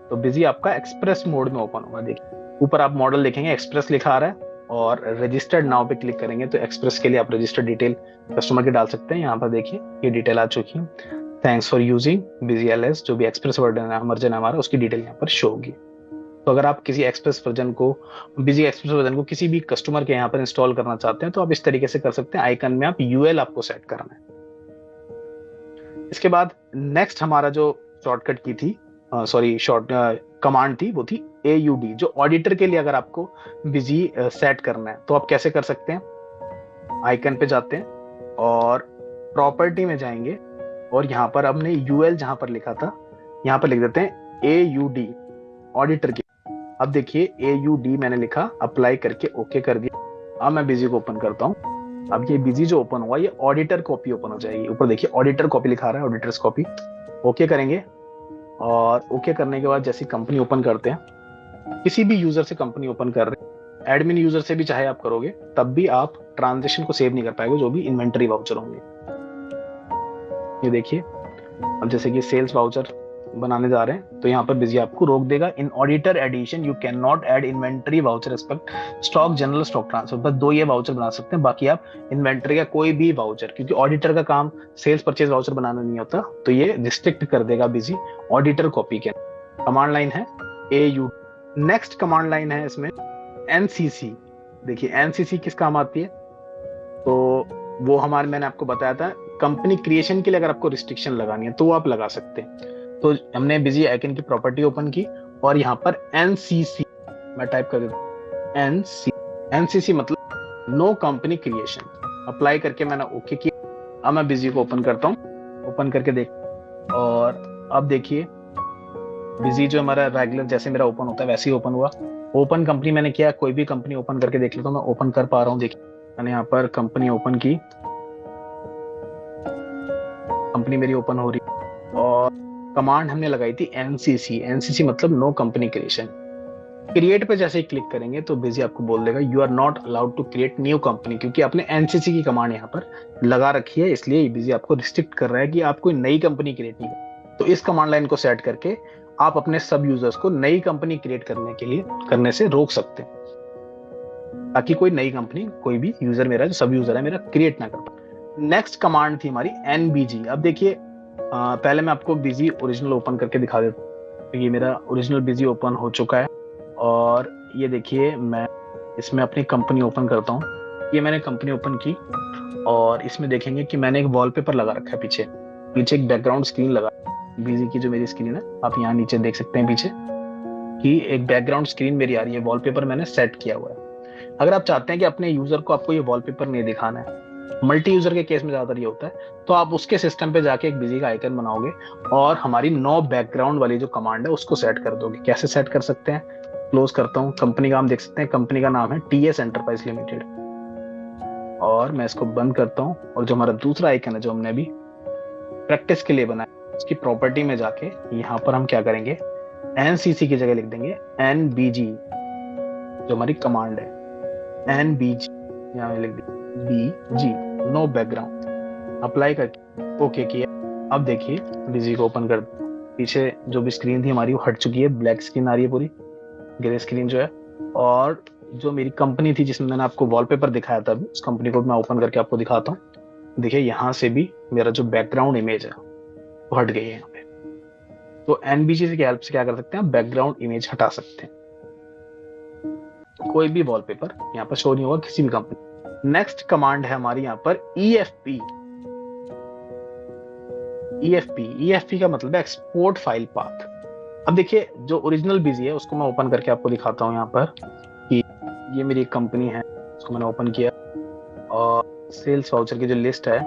तो बिजी आपका एक्सप्रेस मोड में ओपन होगा। देखिए ऊपर आप मॉडल देखेंगे एक्सप्रेस लिखा आ रहा है और रजिस्टर्ड नाउ पे क्लिक करेंगे तो एक्सप्रेस के लिए आप रजिस्टर्ड डिटेल कस्टमर की डाल सकते हैं। यहाँ पर देखिए ये डिटेल आ चुकी है, thanks for using busy LS। जो भी एक्सप्रेस वर्जन है हमारा उसकी डिटेल यहाँ पर शो होगी। तो अगर आप किसी बिजी एक्सप्रेस वर्जन को किसी भी कस्टमर के यहाँ पर इंस्टॉल करना चाहते हैं तो आप इस तरीके से कर सकते हैं। आइकन में आप UL आपको सेट करना है। इसके बाद नेक्स्ट हमारा जो शॉर्टकट की थी कमांड थी वो थी AUD, जो ऑडिटर के लिए अगर आपको बिजी सेट करना है तो आप कैसे कर सकते हैं। आइकन पे जाते हैं और प्रॉपर्टी में जाएंगे और यहाँ पर हमने UL जहां पर लिखा था यहाँ पर लिख देते हैं AUD ऑडिटर की। अब देखिए AUD मैंने लिखा, अप्लाई करके ओके कर दिया। अब मैं बिजी को ओपन करता हूँ। अब ये बिजी जो ओपन हुआ ये ऑडिटर कॉपी ओपन हो जाएगी। ऊपर देखिए ऑडिटर कॉपी लिखा रहा है, ऑडिटर्स कॉपी। ओके करेंगे और ओके करने के बाद जैसी कंपनी ओपन करते हैं, किसी भी यूजर से कंपनी ओपन कर रहे हैं, एडमिन यूजर से भी चाहे आप करोगे तब भी आप ट्रांजेक्शन को सेव नहीं कर पाएंगे जो भी इन्वेंटरी वाउचर होंगे। ये देखिए अब जैसे कि सेल्स वाउचर बनाने जा रहे हैं तो यहाँ पर बिजी आपको रोक देगा। In auditor edition you can not add inventory voucher respect stock general stock transfer. बस 2 ये वाउचर बना सकते हैं, बाकी आप इन्वेंटरी का कोई भी वाउचर, क्योंकि ऑडिटर का काम सेल्स परचेज वाउचर बनाना नहीं होता, तो ये रिस्ट्रिक्ट कर देगा बिजी ऑडिटर कॉपी के। कमांड लाइन है AUD। नेक्स्ट कमांड लाइन है इसमें NCC। देखिए NCC किस काम आती है, तो वो मैंने आपको बताया था कंपनी क्रिएशन के लिए अगर आपको रिस्ट्रिक्शन लगानी है तो वो आप लगा सकते हैं। तो हमने बिजी आइकन की प्रॉपर्टी ओपन की और यहाँ पर NCC मैं टाइप कर देता हूँ। NCC मतलब नो कंपनी क्रिएशन। अप्लाई करके मैंने ओके किया। अब मैं बिजी को ओपन करता हूँ, ओपन करके देख, और अब देखिए बिजी जो हमारा रेगुलर जैसे मेरा ओपन होता है वैसे ही ओपन हुआ। ओपन कंपनी मैंने किया, कोई भी कंपनी ओपन करके देख लेता हूँ, मैं ओपन कर पा रहा हूँ। देखिए मैंने यहाँ पर कंपनी ओपन की, कंपनी मेरी ओपन हो रही और कमांड हमने लगाई थी NCC मतलब नो कंपनी क्रिएशन। क्रिएट पे जैसे ही क्लिक करेंगे तो बिजी आपको बोल देगा you are not allowed to create new company, क्योंकि आपने NCC की कमांड यहाँ पर लगा रखी है, इसलिए बिजी आपको रिस्ट्रिक्ट कर रहा है कि आप कोई नई कंपनी क्रिएट नहीं कर। तो इस कमांड लाइन को सेट करके आप अपने सब यूजर्स को नई कंपनी क्रिएट करने से रोक सकते हैं, ताकि कोई नई कंपनी कोई भी यूजर मेरा जो सब यूजर है मेरा क्रिएट ना कर पाए। नेक्स्ट कमांड थी हमारी NBG। अब देखिए पहले मैं आपको बिजी ओरिजिनल ओपन करके दिखा देता हूँ। तो ये मेरा ओरिजिनल बिजी ओपन हो चुका है और ये देखिए मैं इसमें अपनी कंपनी ओपन करता हूँ। ये मैंने कंपनी ओपन की और इसमें देखेंगे कि मैंने एक वॉलपेपर लगा रखा है, पीछे एक बैकग्राउंड स्क्रीन लगा। बिजी की जो मेरी स्क्रीन है आप यहाँ नीचे देख सकते हैं पीछे कि एक बैकग्राउंड स्क्रीन मेरी आ रही है, वॉलपेपर मैंने सेट किया हुआ है। अगर आप चाहते हैं कि अपने यूजर को आपको ये वॉलपेपर नहीं दिखाना है, मल्टी यूजर के केस में ज्यादातर ये होता है, तो आप उसके सिस्टम पे जाके एक बिजी का आइकन बनाओगे और हमारी नो बैकग्राउंड वाली जो कमांड है उसको सेट कर दोगे। कैसे सेट कर सकते हैं, क्लोज करता हूँ। कंपनी का नाम देख सकते हैं, कंपनी का नाम है TS एंटरप्राइज लिमिटेड, और मैं इसको बंद करता हूँ। और जो हमारा दूसरा आइकन है जो हमने अभी प्रैक्टिस के लिए बनाया, उसकी प्रॉपर्टी में जाके यहाँ पर हम क्या करेंगे, NCC की जगह लिख देंगे NBG, जो हमारी कमांड है NBG, यहाँ लिख देंगे BG, नो बैकग्राउंड। अप्लाई करके ओके किया। अब देखिए बिजी को ओपन कर, पीछे जो भी स्क्रीन थी हमारी वो हट चुकी है, ब्लैक स्क्रीन आ रही है, पूरी ग्रे स्क्रीन जो है। और जो मेरी कंपनी थी जिसमें मैंने आपको वॉलपेपर दिखाया था, अभी उस कंपनी को मैं ओपन करके आपको दिखाता हूँ। देखिए यहाँ से भी मेरा जो बैकग्राउंड इमेज है वो हट गई है यहाँ पे। तो NBG की हेल्प से क्या कर सकते हैं, बैकग्राउंड इमेज हटा सकते हैं। कोई भी वॉलपेपर यहाँ पर शो नहीं होगा किसी भी कंपनी। नेक्स्ट कमांड है हमारी यहाँ पर EFP। EFP का मतलब है एक्सपोर्ट फाइल पाथ। अब देखिए जो ओरिजिनल बिजी है उसको मैं ओपन करके आपको दिखाता हूँ यहाँ पर, कि ये मेरी एक कंपनी है, उसको मैंने ओपन किया और सेल्स वाउचर की जो लिस्ट है।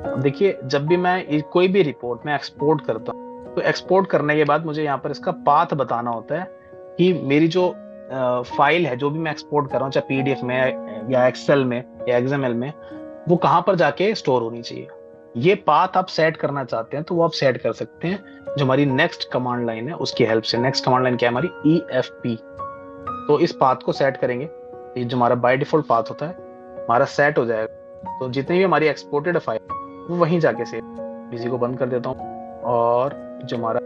अब देखिए जब भी मैं कोई भी रिपोर्ट में एक्सपोर्ट करता हूँ, तो एक्सपोर्ट करने के बाद मुझे यहाँ पर इसका पाथ बताना होता है कि मेरी जो फाइल है, जो भी मैं एक्सपोर्ट कर रहा हूँ, चाहे PDF में या एक्सेल में या XML में, वो कहाँ पर जाके स्टोर होनी चाहिए। ये पाथ आप सेट करना चाहते हैं तो वो आप सेट कर सकते हैं जो हमारी नेक्स्ट कमांड लाइन है उसकी हेल्प से। नेक्स्ट कमांड लाइन क्या है हमारी, EFP। तो इस पाथ को सेट करेंगे, ये जो हमारा बाय डिफॉल्ट पाथ होता है हमारा सेट हो जाएगा। तो जितनी भी हमारी एक्सपोर्टेड फाइल वो वहीं जाके सेव। बिजी को बंद कर देता हूँ। और जो हमारा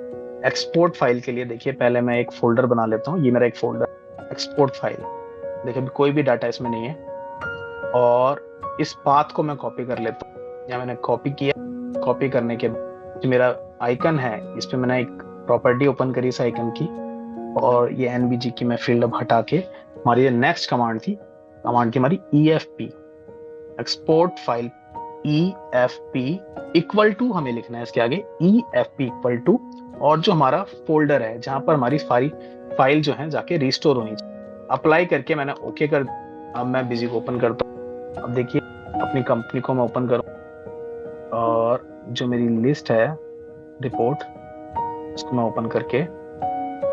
एक्सपोर्ट फाइल के लिए देखिए, पहले मैं एक फोल्डर बना लेता हूँ। ये मेरा एक फोल्डर एक्सपोर्ट फाइल, देखिए अभी कोई भी डाटा इसमें नहीं है। और इस पाथ को मैं कॉपी कर लेता हूँ, या मैंने कॉपी किया। कॉपी करने के बाद जो मेरा आइकन है इस पे मैंने एक प्रॉपर्टी ओपन करी इस आइकन की, और ये NBG की मैं फील्ड अब हटा के हमारी ये नेक्स्ट कमांड थी, कमांड की हमारी EFP, export file EFP equal to हमें लिखना है इसके आगे EFP इक्वल टू, और जो हमारा फोल्डर है जहां पर हमारी सारी फाइल जो है जाके रिस्टोर होनी चाहिए। अप्लाई करके मैंने ओके कर। अब मैं बिजी को ओपन करता हूँ। अब देखिए अपनी कंपनी को मैं ओपन करूँ, और जो मेरी लिस्ट है रिपोर्ट उसको मैं ओपन करके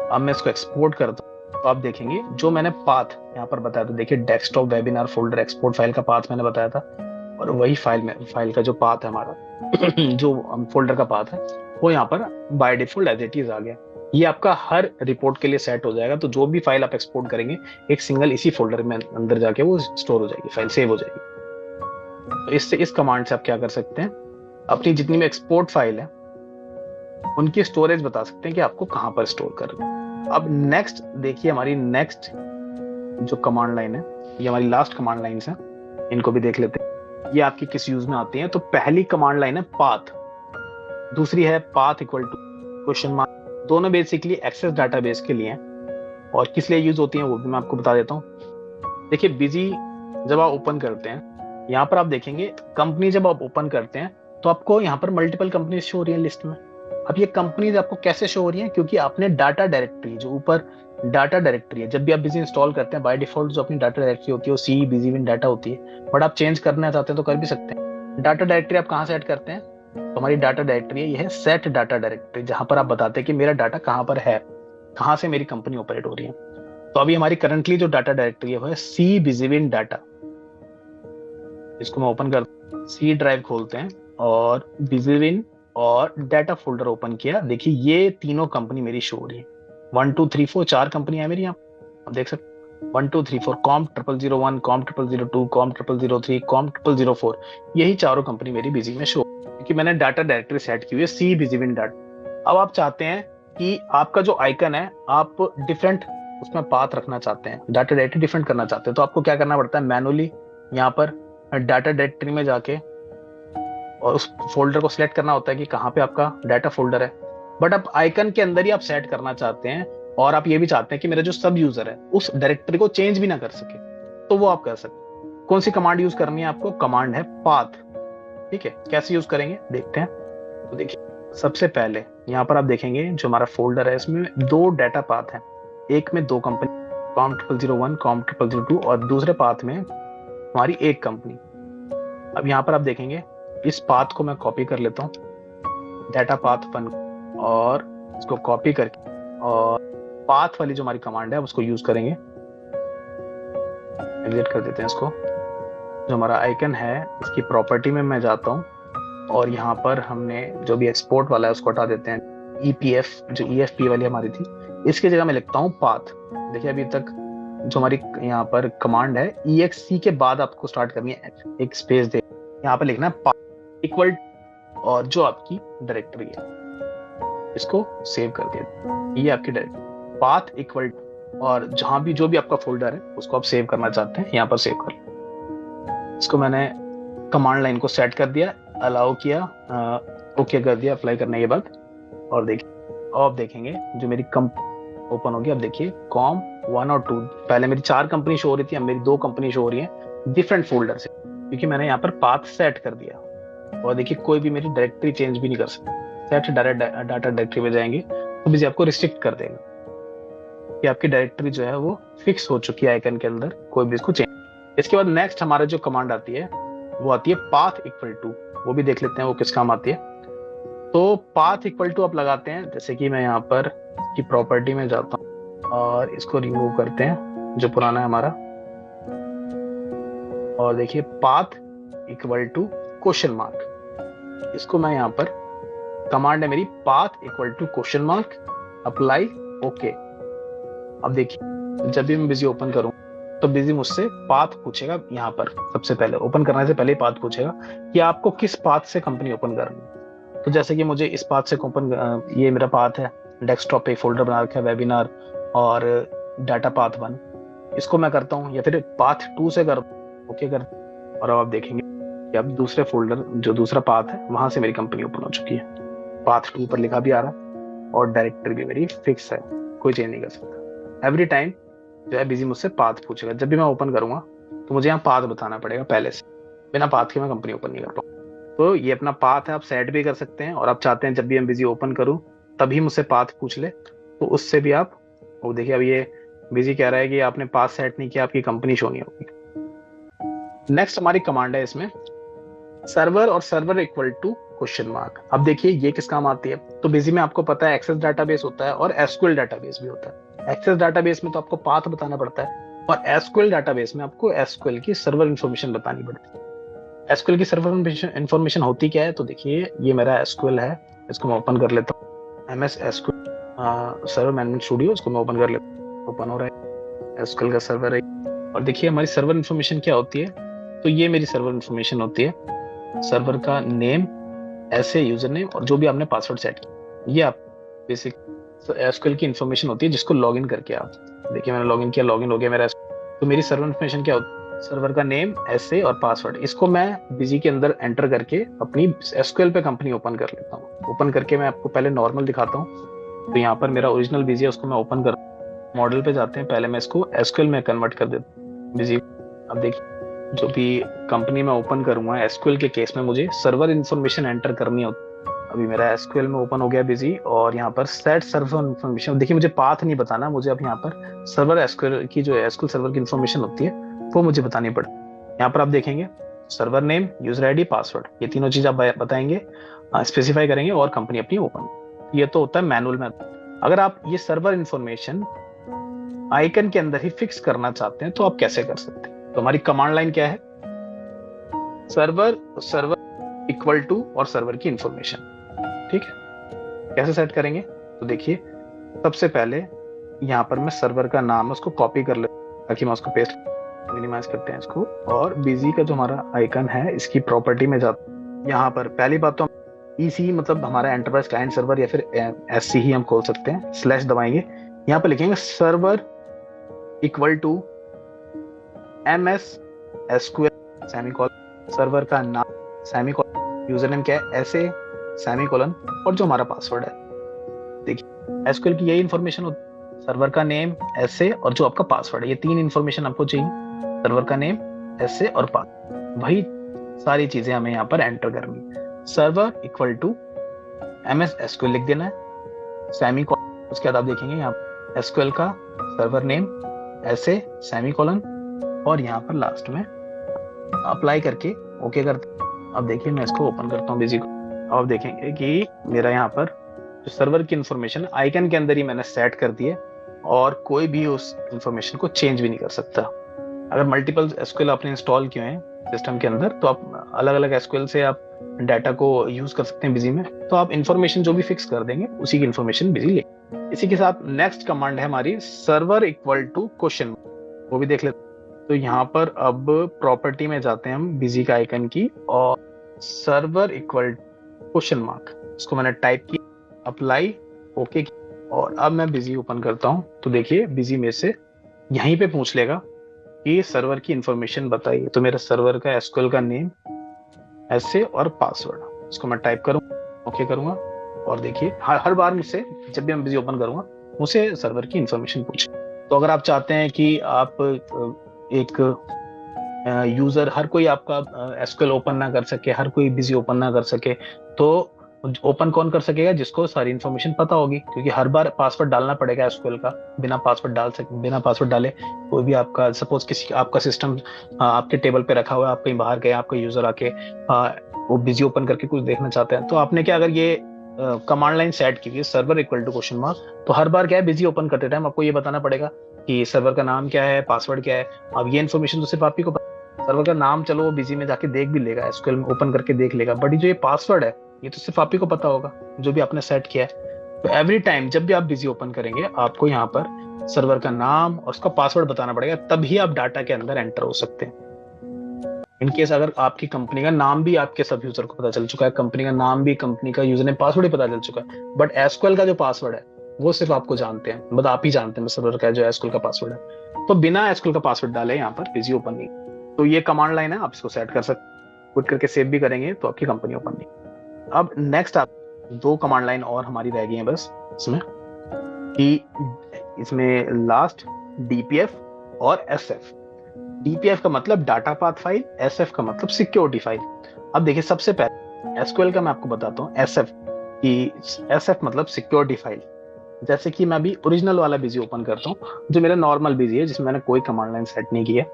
अब मैं इसको एक्सपोर्ट करता हूँ। तो आप देखेंगे जो मैंने पाथ यहाँ पर बताया था, देखिए desktop webinar folder export file का पाथ मैंने बताया था, और वही फाइल का जो पाथ है हमारा जो फोल्डर का पाथ है वो यहाँ पर by default as it is आ गया। ये आपका हर रिपोर्ट के लिए सेट हो जाएगा। तो जो भी फाइल आप एक्सपोर्ट करेंगे एक सिंगल इसी फोल्डर में अंदर जाके वो स्टोर हो जाएगी, फाइल सेव हो जाएगी। तो इससे इस कमांड से आप क्या कर सकते हैं, अपनी जितनी भी एक्सपोर्ट फाइल है उनकी स्टोरेज बता सकते हैं कि आपको कहां पर स्टोर करना है। अब नेक्स्ट देखिए, हमारी नेक्स्ट जो कमांड लाइन है ये हमारी लास्ट कमांड लाइन है, इनको भी देख लेते हैं ये आपकी किस यूज में आती है। तो पहली कमांड लाइन है पाथ, दूसरी है path equal to question mark. दोनों बेसिकली एक्सेस डाटाबेस के लिए हैं, और किस लिए यूज होती हैं वो भी मैं आपको बता देता हूँ। देखिए बिजी जब आप ओपन करते हैं, यहाँ पर आप देखेंगे कंपनी जब आप ओपन करते हैं तो आपको यहाँ पर मल्टीपल कंपनी शो हो रही है लिस्ट में। अब ये कंपनीज आपको कैसे शो हो रही है, क्योंकि आपने डाटा डायरेक्टरी, जो ऊपर डाटा डायरेक्टरी है, जब भी आप बिजी इंस्टॉल करते हैं बाय डिफॉल्ट जो अपनी डाटा डायरेक्टरी होती है वो सी बिजी विन डाटा होती है, बट आप चेंज करना चाहते हैं तो कर भी सकते हैं। डाटा डायरेक्टरी आप कहाँ सेट करते हैं, तो हमारी डाटा डायरेक्टरी है, ये है सेट डाटा डायरेक्टरी, जहां पर आप बताते हैं कि मेरा डाटा कहाँ पर है, कहाँ से मेरी कंपनी ऑपरेट हो रही है। तो अभी हमारी करंटली जो डाटा डायरेक्टरी है वो है सी बिजी विन डाटा। इसको मैं ओपन कर, सी ड्राइव खोलते हैं और बिजी विन और डाटा फोल्डर ओपन किया। देखिए ये तीनों कंपनी मेरी शो हो रही है, 1 2 3 4 चार कंपनी है मेरी यहाँ, आप देख सकते हैं 1 2 3 4 कॉम 0001 कॉम 0002 कॉम 0003 कॉम 0004, यही चारों कंपनी मेरी बिजी में शो, क्योंकि मैंने डाटा डायरेक्टरी सेट की हुई है सी बिजी विन डाटा। अब आप चाहते हैं कि आपका जो आइकन है आप डिफरेंट उसमें पाथ रखना चाहते हैं, डाटा डायरेक्टरी डिफरेंट करना चाहते हैं, तो आपको क्या करना पड़ता है, मैनुअली यहाँ पर डाटा डायरेक्टरी में जाके और उस फोल्डर को सिलेक्ट करना होता है कि कहाँ पे आपका डाटा फोल्डर है। बट आप आइकन के अंदर ही आप सेट करना चाहते हैं, और आप ये भी चाहते हैं कि मेरा जो सब यूजर है उस डायरेक्टरी को चेंज भी ना कर सके, तो वो आप कर सकते हैं। कौन सी कमांड यूज करनी है आपको, कमांड है पाथ। ठीक है, कैसे यूज करेंगे देखते हैं। तो देखिए सबसे पहले यहाँ पर आप देखेंगे जो हमारा फोल्डर है इसमें 2 डाटा पाथ है, एक में 2 कंपनी कॉम 0001 कॉम 0002 और दूसरे पाथ में हमारी एक कंपनी। अब यहाँ पर आप देखेंगे इस पाथ को मैं कॉपी कर लेता हूँ, डाटा पाथ 1, और इसको कॉपी करके और पाथ वाली जो हमारी कमांड है उसको यूज करेंगे। एग्जिट कर देते हैं इसको। जो हमारा आइकन है इसकी प्रॉपर्टी में मैं जाता हूँ और यहाँ पर हमने जो भी एक्सपोर्ट वाला है उसको हटा देते हैं। EPF जो EFP वाली हमारी थी, इसकी जगह मैं लिखता हूँ पाथ। देखिए अभी तक जो हमारी यहाँ पर कमांड है EXC के बाद आपको स्टार्ट करनी है, एक स्पेस दे, यहाँ पर लिखना है पाथ इक्वल और जो आपकी डायरेक्टरी है इसको सेव कर दिया। ये आपकी डायरेक्टरी पाथ इक्वल और जहां भी जो भी आपका फोल्डर है उसको आप सेव करना चाहते हैं यहाँ पर सेव कर। इसको मैंने कमांड लाइन को सेट कर दिया, अलाउ किया, ओके कर दिया अप्लाई करने के बाद। और देखिए अब देखेंगे जो मेरी कंपनी ओपन होगी। अब देखिए कॉम 1 और 2, पहले मेरी 4 कंपनी शो हो रही थी, अब मेरी 2 कंपनी शो हो रही है डिफरेंट फोल्डर से, क्योंकि मैंने यहाँ पर पाथ सेट कर दिया। और देखिए कोई भी मेरी डायरेक्टरी चेंज भी नहीं कर सकता। सेट डायरेक्ट डाटा डायरेक्टरी में जाएंगे तो बिजी आपको रिस्ट्रिक्ट कर देगा कि आपकी डायरेक्टरी जो है वो फिक्स हो चुकी है आइकन के अंदर, कोई भी इसको चेंज। इसके बाद नेक्स्ट हमारा जो कमांड आती है वो आती है पाथ इक्वल टू। वो भी देख लेते हैं वो किस काम आती है। तो पाथ इक्वल टू आप लगाते हैं, जैसे कि मैं यहाँ पर की प्रॉपर्टी में जाता हूँ और इसको रिमूव करते हैं जो पुराना है हमारा। और देखिए path equal to question mark, इसको मैं यहाँ पर कमांड है मेरी path equal to question mark apply okay. अब देखिए जब भी मैं बिजी ओपन करूं तो बिजी मुझसे पाथ पूछेगा। यहाँ पर सबसे पहले ओपन करने से पहले ही पाथ पूछेगा कि आपको किस पाथ से कंपनी ओपन करनी है। तो जैसे कि मुझे इस पाथ से ओपन, ये मेरा पाथ है, डेस्कटॉप पे एक फोल्डर बना रखा है वेबिनार और डाटा पाथ 1, इसको मैं करता हूँ, या फिर पाथ 2 से कर ओके कर। और अब आप देखेंगे कि अब दूसरे फोल्डर जो दूसरा पाथ है वहां से मेरी कंपनी ओपन हो चुकी है। पाथ 2 पर लिखा भी आ रहा है और डायरेक्टरी भी मेरी फिक्स है, कोई चेंज नहीं कर सकता। एवरी टाइम जो है बिजी मुझसे पाथ पूछेगा। जब भी मैं ओपन करूंगा तो मुझे यहाँ पाथ बताना पड़ेगा पहले से, बिना पाथ के मैं कंपनी ओपन नहीं कर पाऊँ। तो ये अपना पाथ है, आप सेट भी कर सकते हैं। और आप चाहते हैं जब भी हम बिजी ओपन करूँ तभी मुझसे पाथ पूछ ले तो उससे भी आप, वो देखिए अब ये बिजी कह रहा है कि आपने पाथ सेट नहीं किया, आपकी कंपनी शो नहीं होगी। नेक्स्ट हमारी कमांड है इसमें सर्वर और server equal to question mark. अब देखिए ये किस काम आती है। तो बिजी में आपको पता है एक्सेस डाटाबेस होता है और एसक्यूएल डाटाबेस भी होता है। एक्सेस डाटाबेस में तो आपको पाथ बताना पड़ता है और एसक्यूएल डाटाबेस में आपको एसक्यूएल की सर्वर इन्फॉर्मेशन बतानी पड़ती है। एसक्यूएल की सर्वर इन्फॉर्मेशन होती क्या है, तो देखिए ये मेरा एसक्यूएल है, इसको मैं ओपन कर लेता हूँ। MS SQL server management studio, इसको मैं ओपन कर लेता हूँ। ओपन हो रहा है, एसक्यूएल का सर्वर है। और देखिए हमारी सर्वर इन्फॉर्मेशन क्या होती है, तो ये मेरी सर्वर इन्फॉर्मेशन होती है। सर्वर का नेम, ऐसे यूजर नेम और जो भी आपने पासवर्ड सेट किया, ये आप बेसिक एसक्यूएल की इन्फॉर्मेशन होती है जिसको लॉगिन करके आप देखिए मैंने लॉगिन किया, लॉगिन हो गया मेरा। तो मेरी सर्वर इन्फॉर्मेशन क्या होती है, सर्वर का नेम, ऐसे और पासवर्ड, इसको मैं बिजी के अंदर एंटर करके अपनी एसक्यूएल पे कंपनी ओपन कर लेता हूँ। ओपन करके मैं आपको पहले नॉर्मल दिखाता हूँ। तो यहाँ पर मेरा ओरिजिनल बिजी है, उसको मैं ओपन कर, मॉडल पे जाते हैं, पहले मैं इसको एसक्यूएल में कन्वर्ट कर देता हूँ बिजी। अब देखिए जो भी कंपनी में ओपन करूंगा एसक्यूएल के केस में मुझे सर्वर इन्फॉर्मेशन एंटर करनी होती। अभी मेरा एसक्यूएल में ओपन हो गया बिजी और यहाँ पर सेट सर्वर इन्फॉर्मेशन, देखिए मुझे पाथ नहीं बताना, मुझे अब यहाँ पर सर्वर एसक्यूएल की जो एसक्यूएल सर्वर की इन्फॉर्मेशन होती है वो मुझे बतानी पड़ती है। यहाँ पर आप देखेंगे server name, user ID, password, ये तीनों चीज आप बताएंगे, स्पेसिफाई करेंगे और कंपनी अपनी ओपन। ये तो होता है मैनुअल में। अगर आप ये सर्वर इन्फॉर्मेशन आइकन के अंदर ही फिक्स करना चाहते हैं तो आप कैसे कर सकते हैं। तो हमारी कमांड लाइन क्या है, सर्वर इक्वल टू और सर्वर की इंफॉर्मेशन। ठीक है, कैसे सेट करेंगे, तो देखिए सबसे पहले यहाँ पर मैं सर्वर का नाम है उसको कॉपी कर ले ताकि मैं उसको पेस्ट, मिनिमाइज करते हैं इसको। और बिजी का जो हमारा आइकन है इसकी प्रॉपर्टी में जाते हैं। यहाँ पर पहली बात तो EC मतलब हमारा एंटरप्राइज क्लाइंट सर्वर या फिर SC ही हम खोल सकते हैं। स्लैश दबाएंगे, यहाँ पर लिखेंगे server equal to MS SQL semicolon, server का नाम सेमीकोलन, यूजर नेम क्या है ऐसे सेमीकोलन और जो हमारा पासवर्ड है। देखिए SQL की यही इंफॉर्मेशन होती है, सर्वर का नेम, ऐसे और जो आपका पासवर्ड है, ये 3 इंफॉर्मेशन आपको चाहिए। सर्वर का नेम, ऐसे और पासवर्ड, वही सारी चीजें हमें यहाँ पर एंटर करनी है। Server equal to MS SQL लिख देना है, सेमीकोलन, उसके बाद आप देखेंगे यहाँ SQL का सर्वर नेम, ऐसे सेमीकोलन और यहाँ पर लास्ट में अप्लाई करके ओके करते। अब देखिए मैं इसको ओपन करता हूँ बिजी को। अब देखेंगे कि मेरा यहाँ पर जो सर्वर की इंफॉर्मेशन आइकन के अंदर ही मैंने सेट कर दी है और कोई भी उस इंफॉर्मेशन को चेंज भी नहीं कर सकता। अगर मल्टीपल एसक्यूएल आपने इंस्टॉल किए हैं सिस्टम के अंदर, तो आप अलग अलग एसक्यूएल से आप डाटा को यूज कर सकते हैं बिजी में, तो आप इंफॉर्मेशन जो भी फिक्स कर देंगे उसी की इंफॉर्मेशन बिजी ले। इसी के साथ नेक्स्ट कमांड है हमारी सर्वर इक्वल टू क्वेश्चन, वो भी देख लेते हैं। तो यहाँ पर अब प्रॉपर्टी में जाते हैं हम बिजी का आइकन की, और सर्वर इक्वल क्वेश्चन मार्क, इसको मैंने टाइप किया, अप्लाई, ओके, और अब मैं बिजी ओपन करता हूँ। तो देखिए बिजी में से यहीं पे पूछ लेगा कि सर्वर की इंफॉर्मेशन बताइए। तो मेरा सर्वर का एसक्यूएल का नेम, ऐसे और पासवर्ड, इसको मैं टाइप करूँगा, ओके करूँगा, और देखिए हर बार मुझसे जब भी मैं बिजी ओपन करूँगा मुझसे सर्वर की इंफॉर्मेशन पूछे। तो अगर आप चाहते हैं कि आप एक यूजर, हर कोई आपका एसक्यूएल ओपन ना कर सके, हर कोई बिजी ओपन ना कर सके, तो ओपन कौन कर सकेगा? जिसको सारी इन्फॉर्मेशन पता होगी, क्योंकि हर बार पासवर्ड डालना पड़ेगा एसक्यूएल का। बिना पासवर्ड डाले कोई भी आपका, सपोज किसी आपका सिस्टम आपके टेबल पे रखा हुआ है, आप कहीं बाहर गए, आपका यूजर आके वो बिजी ओपन करके कुछ देखना चाहते हैं, तो आपने क्या, अगर ये कमांड लाइन सेट की हुई है server equal to question mark, तो हर बार क्या है, बिजी ओपन करते टाइम आपको ये बताना पड़ेगा कि सर्वर का नाम क्या है, पासवर्ड क्या है। अब ये इन्फॉर्मेशन तो सिर्फ आप ही को, सर्वर का नाम चलो वो बिजी में जाके देख भी लेगा, एसक्यूएल में ओपन करके देख लेगा, बट जो ये पासवर्ड है ये तो सिर्फ आप ही को पता होगा, जो भी आपने सेट किया है। तो एवरी टाइम जब भी आप बिजी ओपन करेंगे, आपको यहाँ पर सर्वर का नाम और उसका पासवर्ड बताना पड़ेगा, तभी आप डाटा के अंदर एंटर हो सकते हैं। इनकेस अगर आपकी कंपनी का नाम भी आपके सब यूजर को पता चल चुका है, कंपनी का नाम भी, कंपनी का यूजर नेम, पासवर्ड भी पता चल चुका है, बट एसक्यूएल का जो पासवर्ड है वो सिर्फ आपको जानते हैं, मतलब आप ही जानते हैं सर्वर का जो एसक्यूएल का पासवर्ड है। तो बिना एसक्यूएल का पासवर्ड डाले यहाँ पर बिजी ओपन नहीं। तो ये कमांड लाइन है, आप इसको सेट कर सकते, पुट करके सेव भी करेंगे तो आपकी कंपनी ओपन नहीं। अब नेक्स्ट आप दो कमांड लाइन और हमारी रह गई है बस इसमें, कि इसमें लास्ट डीपीएफ और एसएफ। डीपीएफ का मतलब डाटा पाथ फाइल, एसएफ का मतलब सिक्योरिटी फाइल। अब देखिए सबसे पहले एसक्यूएल का मैं आपको बताता हूँ एसएफ की, एसएफ मतलब सिक्योरिटी फाइल। जैसे कि मैं अभी ओरिजिनल वाला बिजी ओपन करता हूँ, जो मेरा नॉर्मल बिजी है जिसमें मैंने कोई कमांड लाइन सेट नहीं की है,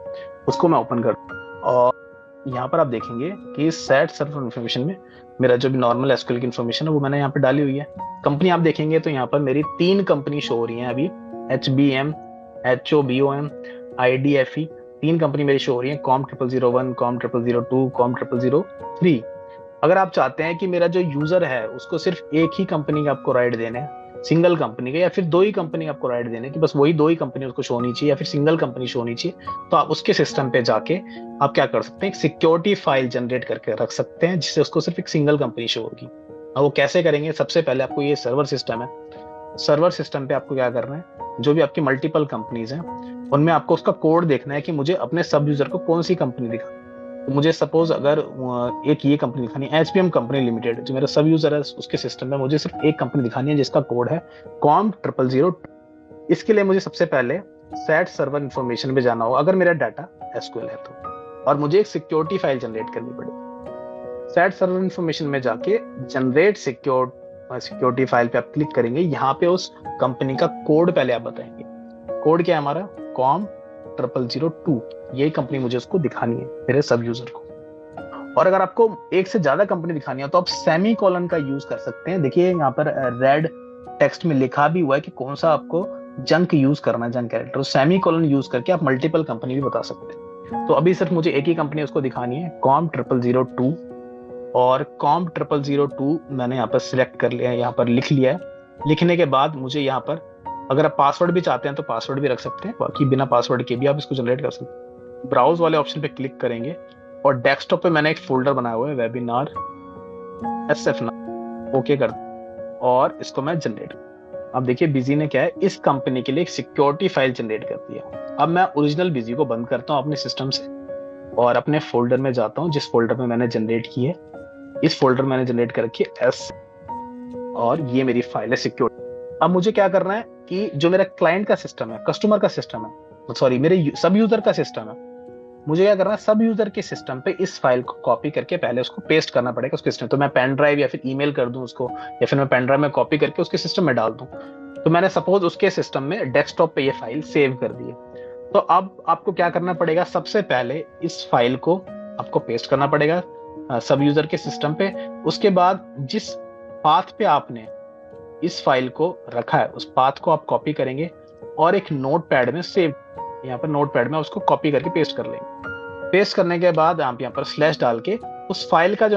उसको मैं ओपन करता हूँ, और यहाँ पर आप देखेंगे कि सेट सर्वर इन्फॉर्मेशन में मेरा जो भी नॉर्मल एसक्यूएल की इन्फॉर्मेशन है वो मैंने यहाँ पे डाली हुई है। कंपनी आप देखेंगे तो यहाँ पर मेरी 3 कंपनी शो हो रही हैं अभी, HBM, HOBOM, IDFE, 3 कंपनी मेरी शो हो रही है, COM0001, COM0002, COM0003। अगर आप चाहते हैं कि मेरा जो यूजर है उसको सिर्फ एक ही कंपनी का आपको राइट देने, सिंगल कंपनी का, या फिर 2 ही कंपनी आपको राइट देने कि बस वही 2 ही कंपनी उसको शो होनी चाहिए, या फिर सिंगल कंपनी शो होनी चाहिए, तो आप उसके सिस्टम पे जाके आप क्या कर सकते हैं, एक सिक्योरिटी फाइल जनरेट करके रख सकते हैं जिससे उसको सिर्फ एक सिंगल कंपनी शो होगी। अब वो कैसे करेंगे? सबसे पहले आपको ये सर्वर सिस्टम है, सर्वर सिस्टम पे आपको क्या करना है, जो भी आपकी मल्टीपल कंपनीज हैं उनमें आपको उसका कोड देखना है कि मुझे अपने सब यूजर को कौन सी कंपनी दिखा। तो मुझे सपोज अगर एक ये कंपनी दिखानी है, HBM कंपनी लिमिटेड, जो मेरा सब यूजर है उसके सिस्टम में मुझे सिर्फ एक कंपनी दिखानी है जिसका कोड है COM0002। इसके लिए मुझे सबसे पहले सेट सर्वर इन्फॉर्मेशन पे जाना होगा अगर मेरा डाटा एसक्यूएल है तो, और मुझे एक सिक्योरिटी फाइल जनरेट करनी पड़ेगी। सेट सर्वर इन्फॉर्मेशन में जाके जनरेट सिक्योरिटी फाइल पे आप क्लिक करेंगे, यहाँ पे उस कंपनी का कोड पहले आप बताएंगे। कोड क्या है हमारा? COM0002। यही कंपनी मुझे उसको दिखानी है मेरे सब यूजर को। और अगर आपको एक से ज्यादा कंपनी दिखानी है तो आप सेमी कॉलन का यूज कर सकते हैं। देखिए यहाँ पर रेड टेक्स्ट में लिखा भी हुआ है कि कौन सा आपको जंक यूज करना है, junk character. Semi colon use करके आप मल्टीपल कंपनी भी बता सकते हैं। तो अभी सिर्फ मुझे एक ही कंपनी उसको दिखानी है, COM0002, और COM0002 मैंने यहाँ पर सिलेक्ट कर लिया है, यहाँ पर लिख लिया है। लिखने के बाद मुझे यहाँ पर अगर आप पासवर्ड भी चाहते हैं तो पासवर्ड भी रख सकते हैं, बाकी बिना पासवर्ड के भी आप इसको जनरेट कर सकते हैं। ब्राउज वाले ऑप्शन पे क्लिक करेंगे और डेस्कटॉप पे मैंने एक फोल्डर बनाया हुआ है वेबिनार SF नाम, ओके कर, और इसको मैं जनरेट। अब देखिए बिजी ने क्या है, इस कंपनी के लिए एक सिक्योरिटी फाइल जनरेट कर दिया। अब मैं ओरिजिनल बिजी को बंद करता हूँ अपने सिस्टम से और अपने फोल्डर में जाता हूँ जिस फोल्डर में मैंने जनरेट की है। इस फोल्डर मैंने जनरेट कर रखी है S, और ये मेरी फाइल है सिक्योरिटी। अब मुझे क्या करना है कि जो मेरा क्लाइंट का सिस्टम है, कस्टमर का सिस्टम है, सॉरी मेरे सब यूजर का सिस्टम है, मुझे क्या करना है, सब यूजर के सिस्टम पे इस फाइल को कॉपी करके पहले उसको पेस्ट करना पड़ेगा उसके सिस्टम। तो मैं पेन ड्राइव या फिर ईमेल कर दूं उसको, या फिर मैं पेन ड्राइव में कॉपी करके उसके सिस्टम में डाल दूं। तो मैंने सपोज उसके सिस्टम में डेस्कटॉप पे ये फाइल सेव कर दी है। तो अब आपको क्या करना पड़ेगा, सबसे पहले इस फाइल को आपको पेस्ट करना पड़ेगा सब यूजर के सिस्टम पे। उसके बाद जिस पाथ पे आपने इस फाइल को रखा है उस पाथ को आप कॉपी करेंगे और एक नोट पैड में सेव, यहाँ पर नोट पैड में उसको कॉपी करके पेस्ट कर लेंगे। पेस्ट करने के बाद आप यहाँ पर स्लैश डाल के उस फाइल का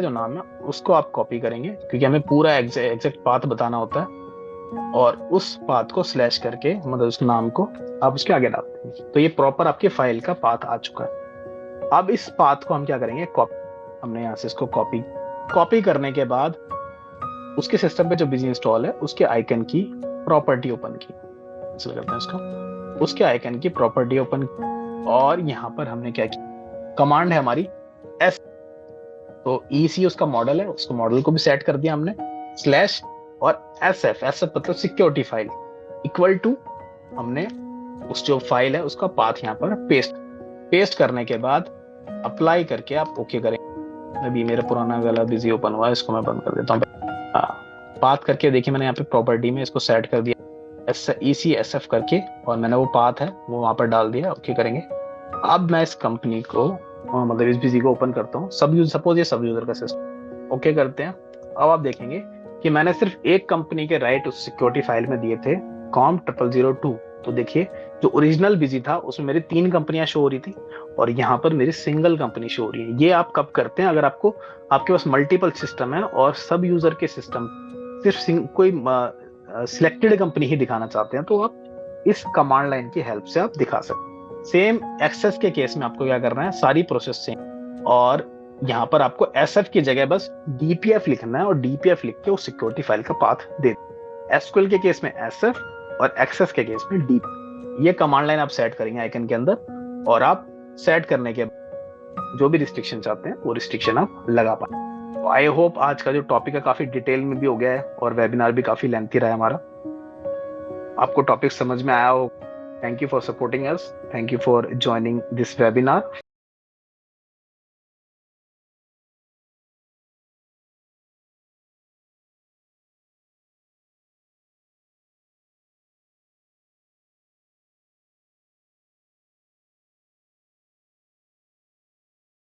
जो नाम है उसको आप कॉपी करेंगे, क्योंकि हमें पूरा एग्जैक्ट पाथ बताना होता है। और उस पाथ को स्लैश करके, मतलब उस नाम को आप उसके आगे डालते हैं, तो ये प्रॉपर आपके फाइल का पाथ आ चुका है। अब इस पाथ को हम क्या करेंगे, कॉपी, हमने यहाँ से इसको कॉपी करने के बाद उसके सिस्टम पे जो बिजी इंस्टॉल है उसके आइकन की प्रॉपर्टी ओपन की, करते हैं इसको, उसके आइकन की प्रॉपर्टी ओपन, और यहाँ पर हमने क्या किया, कमांड है हमारी एस, तो EC उसका मॉडल है, उसको मॉडल को भी सेट कर दिया हमने, स्लैश और SF मतलब सिक्योरिटी फाइल इक्वल टू, हमने उस जो फाइल है उसका पाथ यहाँ पर पेस्ट करने के बाद अप्लाई करके आप ओके करेंगे। अभी मेरा पुराना वाला बिजी ओपन हुआ है, इसको मैं बंद कर देता हूँ। पाथ करके देखिए मैंने यहाँ पे प्रॉपर्टी में इसको सेट कर दिया EC SF करके, और मैंने वो पाथ है वो वहां पर डाल दिया, ओके करेंगे। अब मैं इस कंपनी को, मतलब इस बिजी को ओपन करता हूँ, सपोज ये सब यूजर का सिस्टम, ओके करते हैं। अब आप देखेंगे कि मैंने सिर्फ एक कंपनी के राइट उस सिक्योरिटी फाइल में दिए थे, COM0002, तो देखिए जो ओरिजिनल बिजी था उसमें मेरी 3 कंपनियां शो हो रही थी, और यहाँ पर मेरी सिंगल कंपनी शो हो रही है। ये आप कब करते हैं, अगर आपके पास मल्टीपल सिस्टम है और सब यूजर के सिस्टम सिर्फ कोई सिलेक्टेड कंपनी ही दिखाना चाहते हैं, तो आप इस कमांड लाइन की हेल्प से आप दिखा सकते हैं। सेम एक्सेस के केस में आपको क्या करना है, सारी प्रोसेस सेम, और यहाँ पर आपको SF की जगह बस DPF लिखना है, और DPF लिख के उस सिक्योरिटी फाइल का पाथ दे दें। SQL के केस में SF और एक्सेस के केस में DPF। ये कमांड लाइन आप सेट करेंगे आइकन के अंदर, और आप सेट करने के बाद जो भी रिस्ट्रिक्शन चाहते हैं वो रिस्ट्रिक्शन आप लगा पाए। तो आई होप आज का जो टॉपिक है काफी डिटेल में भी हो गया है, और वेबिनार भी काफी लेंथी रहा है हमारा, आपको टॉपिक समझ में आया हो। Thank you for supporting us, thank you for joining this webinar.